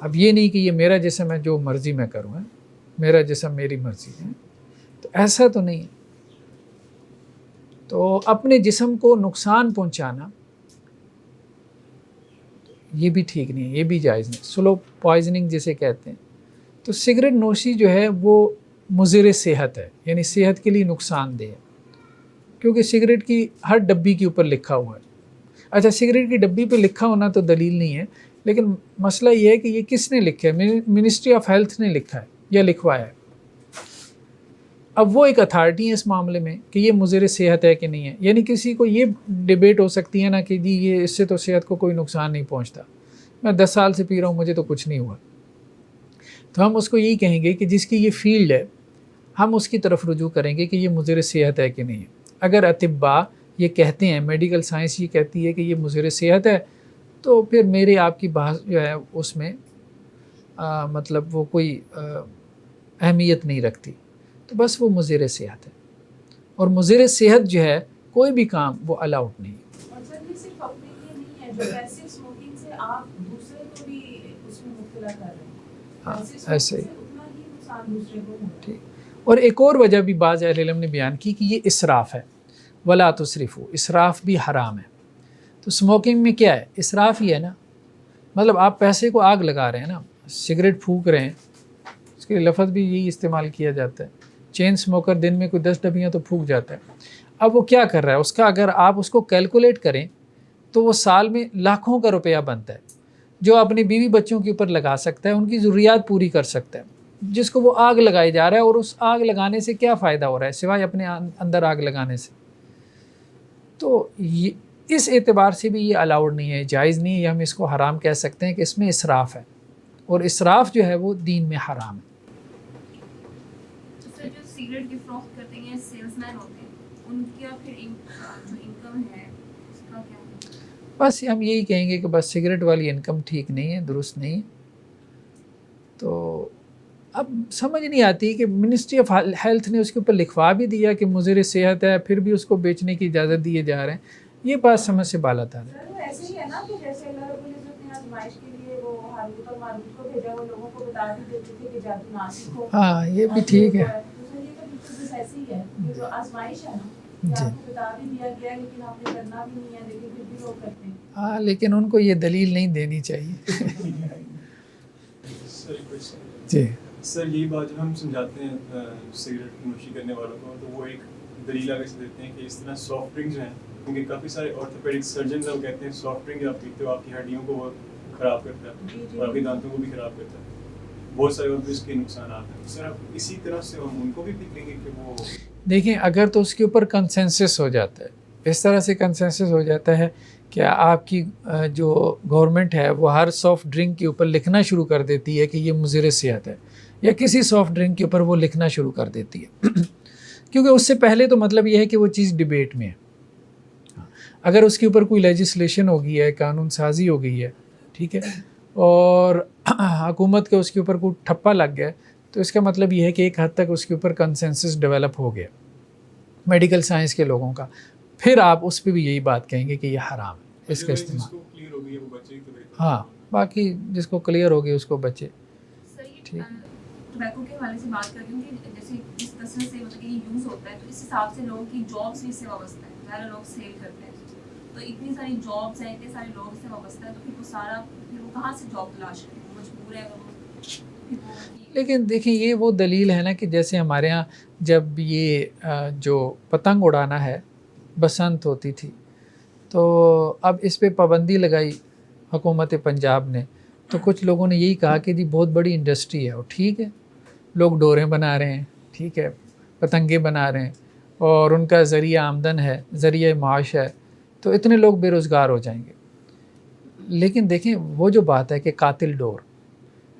اب یہ نہیں کہ یہ میرا جسم ہے جو مرضی میں کروں، ہے میرا جسم میری مرضی ہے، تو ایسا تو نہیں ہے۔ تو اپنے جسم کو نقصان پہنچانا یہ بھی ٹھیک نہیں ہے، یہ بھی جائز نہیں، سلو پوائزننگ جسے کہتے ہیں۔ تو سگریٹ نوشی جو ہے وہ مضر صحت ہے، یعنی صحت کے لیے نقصان دہ ہے، کیونکہ سگریٹ کی ہر ڈبی کے اوپر لکھا ہوا ہے۔ اچھا، سگریٹ کی ڈبی پہ لکھا ہونا تو دلیل نہیں ہے، لیکن مسئلہ یہ ہے کہ یہ کس نے لکھا ہے؟ منسٹری آف ہیلتھ نے لکھا ہے یا لکھوایا ہے۔ اب وہ ایک اتھارٹی ہے اس معاملے میں کہ یہ مضر صحت ہے کہ نہیں ہے، یعنی کسی کو یہ ڈیبیٹ ہو سکتی ہے نا کہ جی یہ اس سے تو صحت کو کوئی نقصان نہیں پہنچتا، میں 10 سال سے پی رہا ہوں مجھے تو کچھ نہیں ہوا، تو ہم اس کو یہی کہیں گے کہ جس کی یہ فیلڈ ہے ہم اس کی طرف رجوع کریں گے کہ یہ مضر صحت ہے کہ نہیں ہے۔ اگر اطباء یہ کہتے ہیں، میڈیکل سائنس یہ کہتی ہے کہ یہ مضر صحت ہے، تو پھر میرے آپ کی بحث جو ہے اس میں مطلب وہ کوئی اہمیت نہیں رکھتی، تو بس وہ مضر صحت ہے، اور مضر صحت جو ہے کوئی بھی کام وہ الاؤڈ نہیں ہے۔ اور سر یہ صرف اپنے لیے نہیں ہے، جو پیسو اسموکنگ سے آپ دوسرے کو بھی اس میں مبتلا کر رہے ہیں، ہاں پیسو ایسے ہی اسموکنگ سے اتنا ہی نقصان دوسرے کو ہو رہا ہے۔ اور ایک اور وجہ بھی بعض اہل علم نے بیان کی کہ یہ اسراف ہے، ولا تسرفوا، اسراف بھی حرام ہے۔ تو اسموکنگ میں کیا ہے؟ اسراف ہی ہے نا، مطلب آپ پیسے کو آگ لگا رہے ہیں نا، سگریٹ پھونک رہے ہیں، اس کے لفظ بھی یہی استعمال کیا جاتا ہے، چین اسموکر دن میں کوئی 10 ڈبیاں تو پھونک جاتا ہے۔ اب وہ کیا کر رہا ہے؟ اس کا اگر آپ اس کو کیلکولیٹ کریں تو وہ سال میں لاکھوں کا روپیہ بنتا ہے، جو اپنی بیوی بچوں کے اوپر لگا سکتا ہے، ان کی ضروریات پوری کر سکتا ہے، جس کو وہ آگ لگائی جا رہا ہے، اور اس آگ لگانے سے کیا فائدہ ہو رہا ہے سوائے اپنے اندر آگ لگانے سے؟ تو اس اعتبار سے بھی یہ الاؤڈ نہیں ہے، جائز نہیں ہے، ہم اس کو حرام کہہ سکتے ہیں کہ اس میں اسراف ہے، اور اسراف جو ہے وہ دین میں حرام ہے۔ تو سر جو سگریٹ کی فروخت کرتے ہیں سیلس مین ہوتے ہیں، ان کا پھر جو انکم ہے اس کا کیا ہے؟ بس ہم یہی کہیں گے کہ بس سگریٹ والی انکم ٹھیک نہیں ہے، درست نہیں ہے۔ تو اب سمجھ نہیں آتی کہ منسٹری آف ہیلتھ نے اس کے اوپر لکھوا بھی دیا کہ مضر صحت ہے، پھر بھی اس کو بیچنے کی اجازت دیے جا رہے ہیں، یہ بات سمجھ سے بالا تر ہے۔ سر وہ ایسے ہی ہے نا کہ جیسے اللہ رب العزت نے آزمائش کے لیے وہ ہاروت اور ماروت کو بھیجا، وہ لوگوں کو بتا بھی دیتے تھے کہ جادو نہ سیکھو۔ ہاں یہ بھی ٹھیک ہے، تو سر یہ تو بالکل بس ایسے ہی ہے کہ جو آزمائش ہے نا، کہ آپ کو بتا بھی دیا گیا ہے لیکن آپ نے کرنا بھی نہیں ہے، لیکن پھر بھی لوگ کرتے ہیں۔ ہاں لیکن ان کو یہ دلیل نہیں دینی چاہیے۔ جی سر یہی بات جو ہم سمجھاتے ہیں سگریٹ نوشی کرنے والوں کو، تو وہ ایک دلیل آگے سے دیتے ہیں کہ اس طرح سافٹ ڈرنک جو ہیں، کیونکہ کافی سارے آرتھوپیڈک سرجنز وہ کہتے ہیں سافٹ ڈرنک آپ پیتے ہو آپ کی ہڈیوں کو وہ خراب کرتا ہے اور آپ کے دانتوں کو بھی خراب کرتا ہے، بہت سارے اور بھی اس کے نقصانات ہیں۔ سر اب اسی طرح سے ہم ان کو بھی کہیں گے کہ وہ دیکھیں، اگر تو اس کے اوپر کنسنسس ہو جاتا ہے، اس طرح سے کنسنسس ہو جاتا ہے کہ آپ کی جو گورنمنٹ ہے وہ ہر سافٹ ڈرنک کے اوپر لکھنا شروع کر دیتی ہے کہ یہ مضر صحت ہے، یا کسی سافٹ ڈرنک کے اوپر وہ لکھنا شروع کر دیتی ہے، کیونکہ اس سے پہلے تو مطلب یہ ہے کہ وہ چیز ڈیبیٹ میں ہے۔ اگر اس کے اوپر کوئی لیجسلیشن ہو گئی ہے، قانون سازی ہو گئی ہے، ٹھیک ہے، اور حکومت کے اس کے اوپر کوئی ٹھپا لگ گیا، تو اس کا مطلب یہ ہے کہ ایک حد تک اس کے اوپر کنسنسس ڈیولپ ہو گیا میڈیکل سائنس کے لوگوں کا، پھر آپ اس پہ بھی یہی بات کہیں گے کہ یہ حرام ہے اس کا استعمال۔ ہاں باقی جس کو کلیئر ہوگی اس کو بچے۔ سر یہ ٹوبیکو کے حوالے سے بات کر رہی ہوں کہ جیسے جس طرح سے مطلب کہ یہ یوز ہوتا ہے تو اس حساب سے لوگوں کی جابس بھی اس سے وابستہ ہیں، زیادہ لوگ سیل کرتے ہیں، تو اتنی ساری جابس ہیں، اتنے سارے لوگ اس سے وابستہ ہیں، تو پھر وہ سارا پھر وہ کہاں سے جاب تلاش کریں، وہ مجبور ہے لیکن دیکھیں یہ وہ دلیل ہے نا کہ جیسے ہمارے ہاں جب یہ جو پتنگ اڑانا ہے بسنت ہوتی تھی، تو اب اس پہ پابندی لگائی حکومت پنجاب نے، تو کچھ لوگوں نے یہی کہا کہ جی بہت بڑی انڈسٹری ہے، اور ٹھیک ہے، لوگ ڈوریں بنا رہے ہیں، ٹھیک ہے، پتنگیں بنا رہے ہیں، اور ان کا ذریعہ آمدن ہے، ذریعہ معاش ہے، تو اتنے لوگ بے روزگار ہو جائیں گے۔ لیکن دیکھیں وہ جو بات ہے کہ قاتل ڈور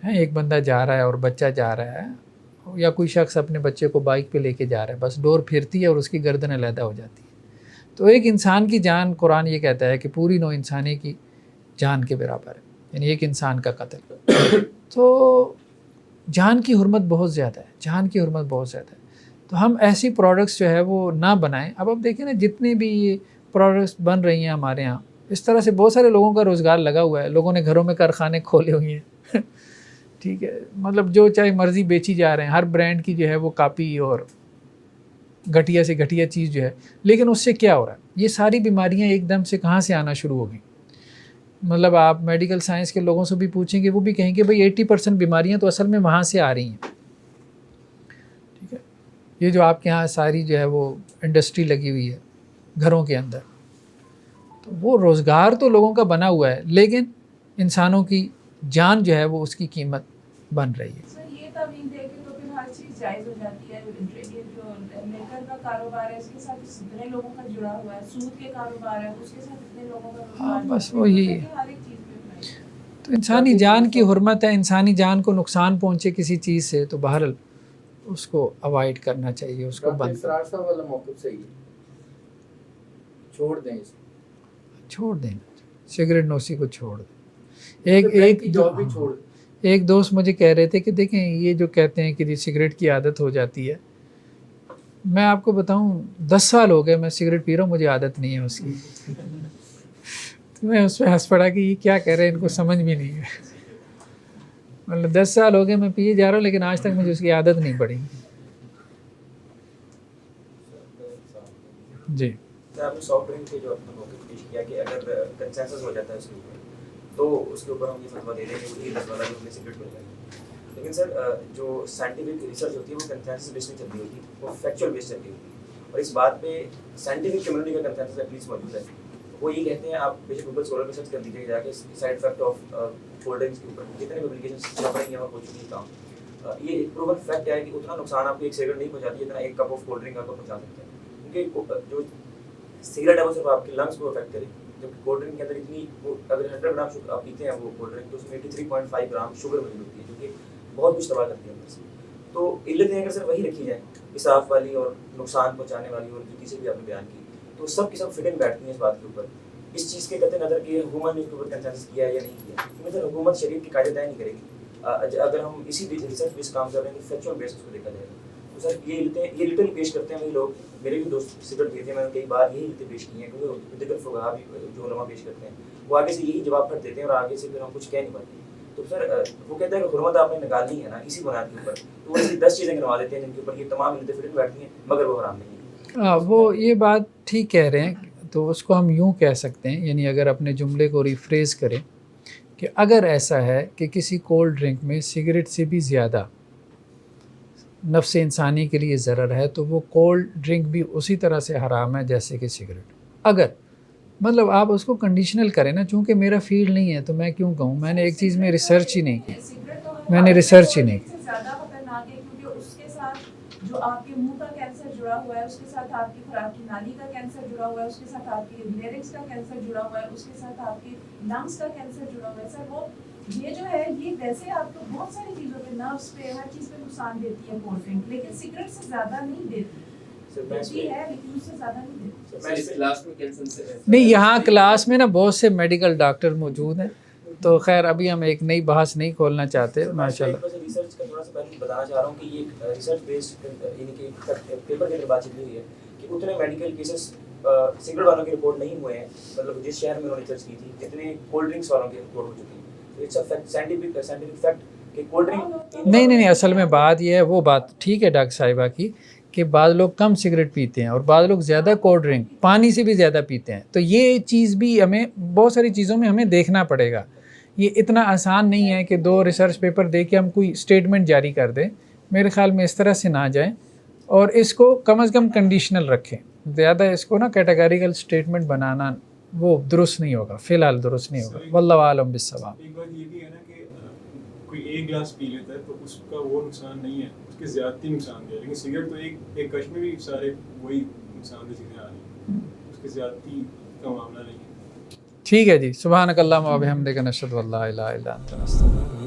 ہے، ایک بندہ جا رہا ہے اور بچہ جا رہا ہے، یا کوئی شخص اپنے بچے کو بائک پہ لے کے جا رہا ہے، بس ڈور پھرتی ہے اور اس کی گردن علیحدہ ہو جاتی ہے۔ تو ایک انسان کی جان، قرآن یہ کہتا ہے کہ پوری نوع انسانی کی جان کے برابر ہے، یعنی ایک انسان کا قتل۔ تو جان کی حرمت بہت زیادہ ہے، جان کی حرمت بہت زیادہ ہے، تو ہم ایسی پروڈکٹس جو ہے وہ نہ بنائیں۔ اب آپ دیکھیں نا جتنے بھی یہ پروڈکٹس بن رہی ہیں ہمارے ہاں، اس طرح سے بہت سارے لوگوں کا روزگار لگا ہوا ہے، لوگوں نے گھروں میں کارخانے کھولے ہوئے ہیں، ٹھیک ہے, مطلب جو چاہے مرضی بیچی جا رہے ہیں, ہر برانڈ کی جو ہے وہ کاپی اور گھٹیا سے گھٹیا چیز جو ہے. لیکن اس سے کیا ہو رہا ہے, یہ ساری بیماریاں ایک دم سے کہاں سے آنا شروع ہو گئیں. مطلب آپ میڈیکل سائنس کے لوگوں سے بھی پوچھیں گے, وہ بھی کہیں گے بھائی 80% بیماریاں تو اصل میں وہاں سے آ رہی ہیں. ٹھیک ہے, یہ جو آپ کے یہاں ساری جو ہے وہ انڈسٹری لگی ہوئی ہے گھروں کے اندر, تو وہ روزگار تو لوگوں کا بنا ہوا ہے, لیکن انسانوں کی جان جو ہے وہ اس کی قیمت بن رہی ہے. سر یہ توہین دے کے تو پھر ہر چیز جائز ہو جاتی ہے. یہ جو لیکر کا کاروبار ہے اس کے ساتھ اتنے لوگوں کا جڑا ہوا ہے, سود کے کاروبار ہے اس کے ساتھ اتنے لوگوں کا ہاں روزگار بس وہ یہی ہے. ہر ایک چیز پہ تو انسانی جان کی حرمت ہے, انسانی جان کو نقصان پہنچے کسی چیز سے تو بہرحال اس کو اوائڈ کرنا چاہیے, اس کو بند اسرار صاحب والا موقف صحیح ہے, چھوڑ دیں اس چھوڑ دینا, سگریٹ نوسی کو چھوڑ دیں. ایک جاب بھی چھوڑ دیں. ایک دوست مجھے کہہ رہے تھے کہ دیکھیں یہ جو کہتے ہیں کہ سگریٹ کی عادت ہو جاتی ہے, میں آپ کو بتاؤں 10 سال ہو گئے میں سگریٹ پی رہا ہوں, مجھے عادت نہیں ہے اس کی. تو میں اس پہ ہنس پڑا کہ یہ کیا کہہ رہے ہیں, ان کو سمجھ بھی نہیں ہے. مطلب 10 سال ہو گئے میں پیے جا رہا ہوں, لیکن آج تک مجھے اس کی عادت نہیں پڑی. جی آپ نے سافٹ ڈرنک کے جو اپنا موقف پیش کیا کہ اگر کنسنسس ہو جاتا ہے اس کے اوپر تو اس کے اوپر ہم یہ فتویٰ دے دیں کہ وہی 10 والا جو ہمیں سگریٹ مل جائے. لیکن سر جو سائنٹیفک ریسرچ ہوتی ہے وہ کنسنسس بیس میں چل رہی ہوتی ہے, وہ فیکچوئل بیس چل رہی ہوتی ہے, اور اس بات پہ سائنٹیفک کمیونٹی کا کنسنسس ایٹ لیسٹ موجود ہے. وہ یہ کہتے ہیں, آپ بے شک گوگل سکولر میں سرچ کر دیجیے جا کے side effect of cold drinks کے اوپر جتنے پبلیکیشن چھپ رہی ہیں اور ہو چکی ہیں کام, یہ ایک پروون فیکٹ ہے کہ اتنا نقصان آپ کو ایک سگریٹ نہیں پہنچاتی جتنا ایک کپ آف کولڈ ڈرنک آپ کو پہنچا سکتے ہیں. کیونکہ جو سگریٹ ہے وہ صرف آپ کے لنگس کو افیکٹ کرے, جبکہ کولڈ ڈرنک کے اندر اتنی اگر 100 گرام شوگر آپ پیتے ہیں وہ کولڈ ڈرنک تو اس میں 83.5 گرام شوگر موجود ہوتی ہے جو کہ بہت کچھ تباہ کرتی ہے اندر سے. تو علتیں اگر صرف وہی رکھی جائیں, اسراف والی اور نقصان پہنچانے والی اور جو چیزیں بھی آپ نے بیان کی, تو سب کی سب فٹ ان بیٹھتی ہیں اس بات کے اوپر, اس چیز کے قطع نظر کہ حکومت نے اس کے اوپر کنسنسس کیا ہے یا نہیں کیا. کیونکہ حکومت شریعت کی قاعدے طے نہیں کرے گی. اگر ہم اسی ریسرچ بیس کام کر رہے ہیں تو فیکچوئل بیس اس کو دیکھا جائے گا. تو سر یہ لٹل پیش کرتے ہیں وہی لوگ, میرے بھی دوست سگریٹ پیتے ہیں, میں نے کئی بار یہی لٹل پیش کی ہیں, کیونکہ دیگر فقہا بھی جو علماء پیش کرتے ہیں وہ آگے سے یہی جواب پھٹ دیتے ہیں اور آگے سے پھر ہم کچھ کہہ نہیں پاتے. تو سر وہ کہتے ہیں کہ حرمت آپ نے نکالنی ہے نا اسی بنیاد کے اوپر, تو وہ ایسی 10 چیزیں گنوا دیتے ہیں جن کے اوپر یہ تمام علتیں فٹ بیٹھتی ہیں مگر وہ حرام نہیں ہے. وہ یہ بات ٹھیک کہہ رہے ہیں, تو اس کو ہم یوں کہہ سکتے ہیں, یعنی اگر اپنے جملے کو ریفریز کریں کہ اگر ایسا ہے کہ کسی کولڈ ڈرنک میں سگریٹ سے بھی زیادہ نفس انسانی کے لیے ضرر ہے تو وہ کولڈ ڈرنک بھی اسی طرح سے حرام ہے جیسے کہ سگریٹ. اگر مطلب آپ اس کو کنڈیشنل کریں نا, چونکہ میرا فیلڈ نہیں ہے تو میں کیوں کہوں, میں نے ایک چیز میں ریسرچ ہی نہیں کی, میں نے ریسرچ ہی نہیں کی. زیادہ خطرناک ہے کیونکہ اس کے ساتھ جو آپ کے منہ کا کینسر جڑا ہوا ہے, اس کے ساتھ آپ کی خوراک کی نالی کا کینسر جڑا ہوا ہے, اس کے ساتھ آپ کی لیرنگس کا کینسر جڑا ہوا ہے, اس کے ساتھ آپ کی لنگس کا کینسر جڑا ہوا ہے. سر وہ یہ جو ہے یہ ویسے آپ کو بہت ساری چیزوں پہ, نروس پہ, ہر چیز پہ نقصان دیتی ہے کولڈ ڈرنک, لیکن سگریٹ سے زیادہ نہیں دیتی. دیتی ہے لیکن اس سے زیادہ نہیں دیتی. نہیں, یہاں کلاس میں نا بہت سے میڈیکل ڈاکٹر موجود ہیں, تو خیر ابھی ہم ایک نئی بحث نہیں کھولنا چاہتے. ماشاء اللہ ریسرچ کا تھوڑا سا پہلے بتانا چاہ رہا ہوں کہ یہ ریسرچ بیسڈ یعنی کہ پیپر کے اندر بات چیت ہوئی ہے کہ اتنے میڈیکل کیسز سگریٹ والوں کے رپورٹ نہیں ہوئے ہیں, مطلب جس شہر میں انہوں نے ریسرچ کی تھی اتنے کولڈ ڈرنکس والوں کے رپورٹ ہو چکی ہیں. تو اٹس اے سائنٹیفک فیکٹ کہ کولڈ ڈرنک نہیں, اصل میں بات یہ ہے, وہ بات ٹھیک ہے ڈاکٹر صاحبہ کی کہ بعض لوگ کم سگریٹ پیتے ہیں اور بعض لوگ زیادہ کولڈ ڈرنک پانی سے بھی زیادہ پیتے ہیں. تو یہ چیز بھی ہمیں بہت ساری چیزوں میں ہمیں دیکھنا پڑے گا. یہ اتنا آسان نہیں ہے کہ 2 ریسرچ پیپر دے کے ہم کوئی اسٹیٹمنٹ جاری کر دیں. میرے خیال میں اس طرح سے نہ جائیں, اور اس کو کم از کم کنڈیشنل رکھیں. زیادہ اس کو نا کیٹیگریکل اسٹیٹمنٹ بنانا وہ درست نہیں ہوگا, فی الحال درست نہیں ہوگا. واللہ عالم بالصواب. ایک بات یہ بھی ہے نا کہ کوئی ایک گلاس پی لیتا ہے تو اس کا وہ نقصان نہیں ہے, اس کے زیادتی نقصان دہ ہے. لیکن سگریٹ تو ایک کش میں بھی سارے وہی نقصان دہ چیزیں آ رہی ہیں, اس کے زیادتی کا معاملہ نہیں ہے. ٹھیک ہے جی, سبحانک اللہم و بحمدک نشہد ان لا الہ الا انت نستغفرک.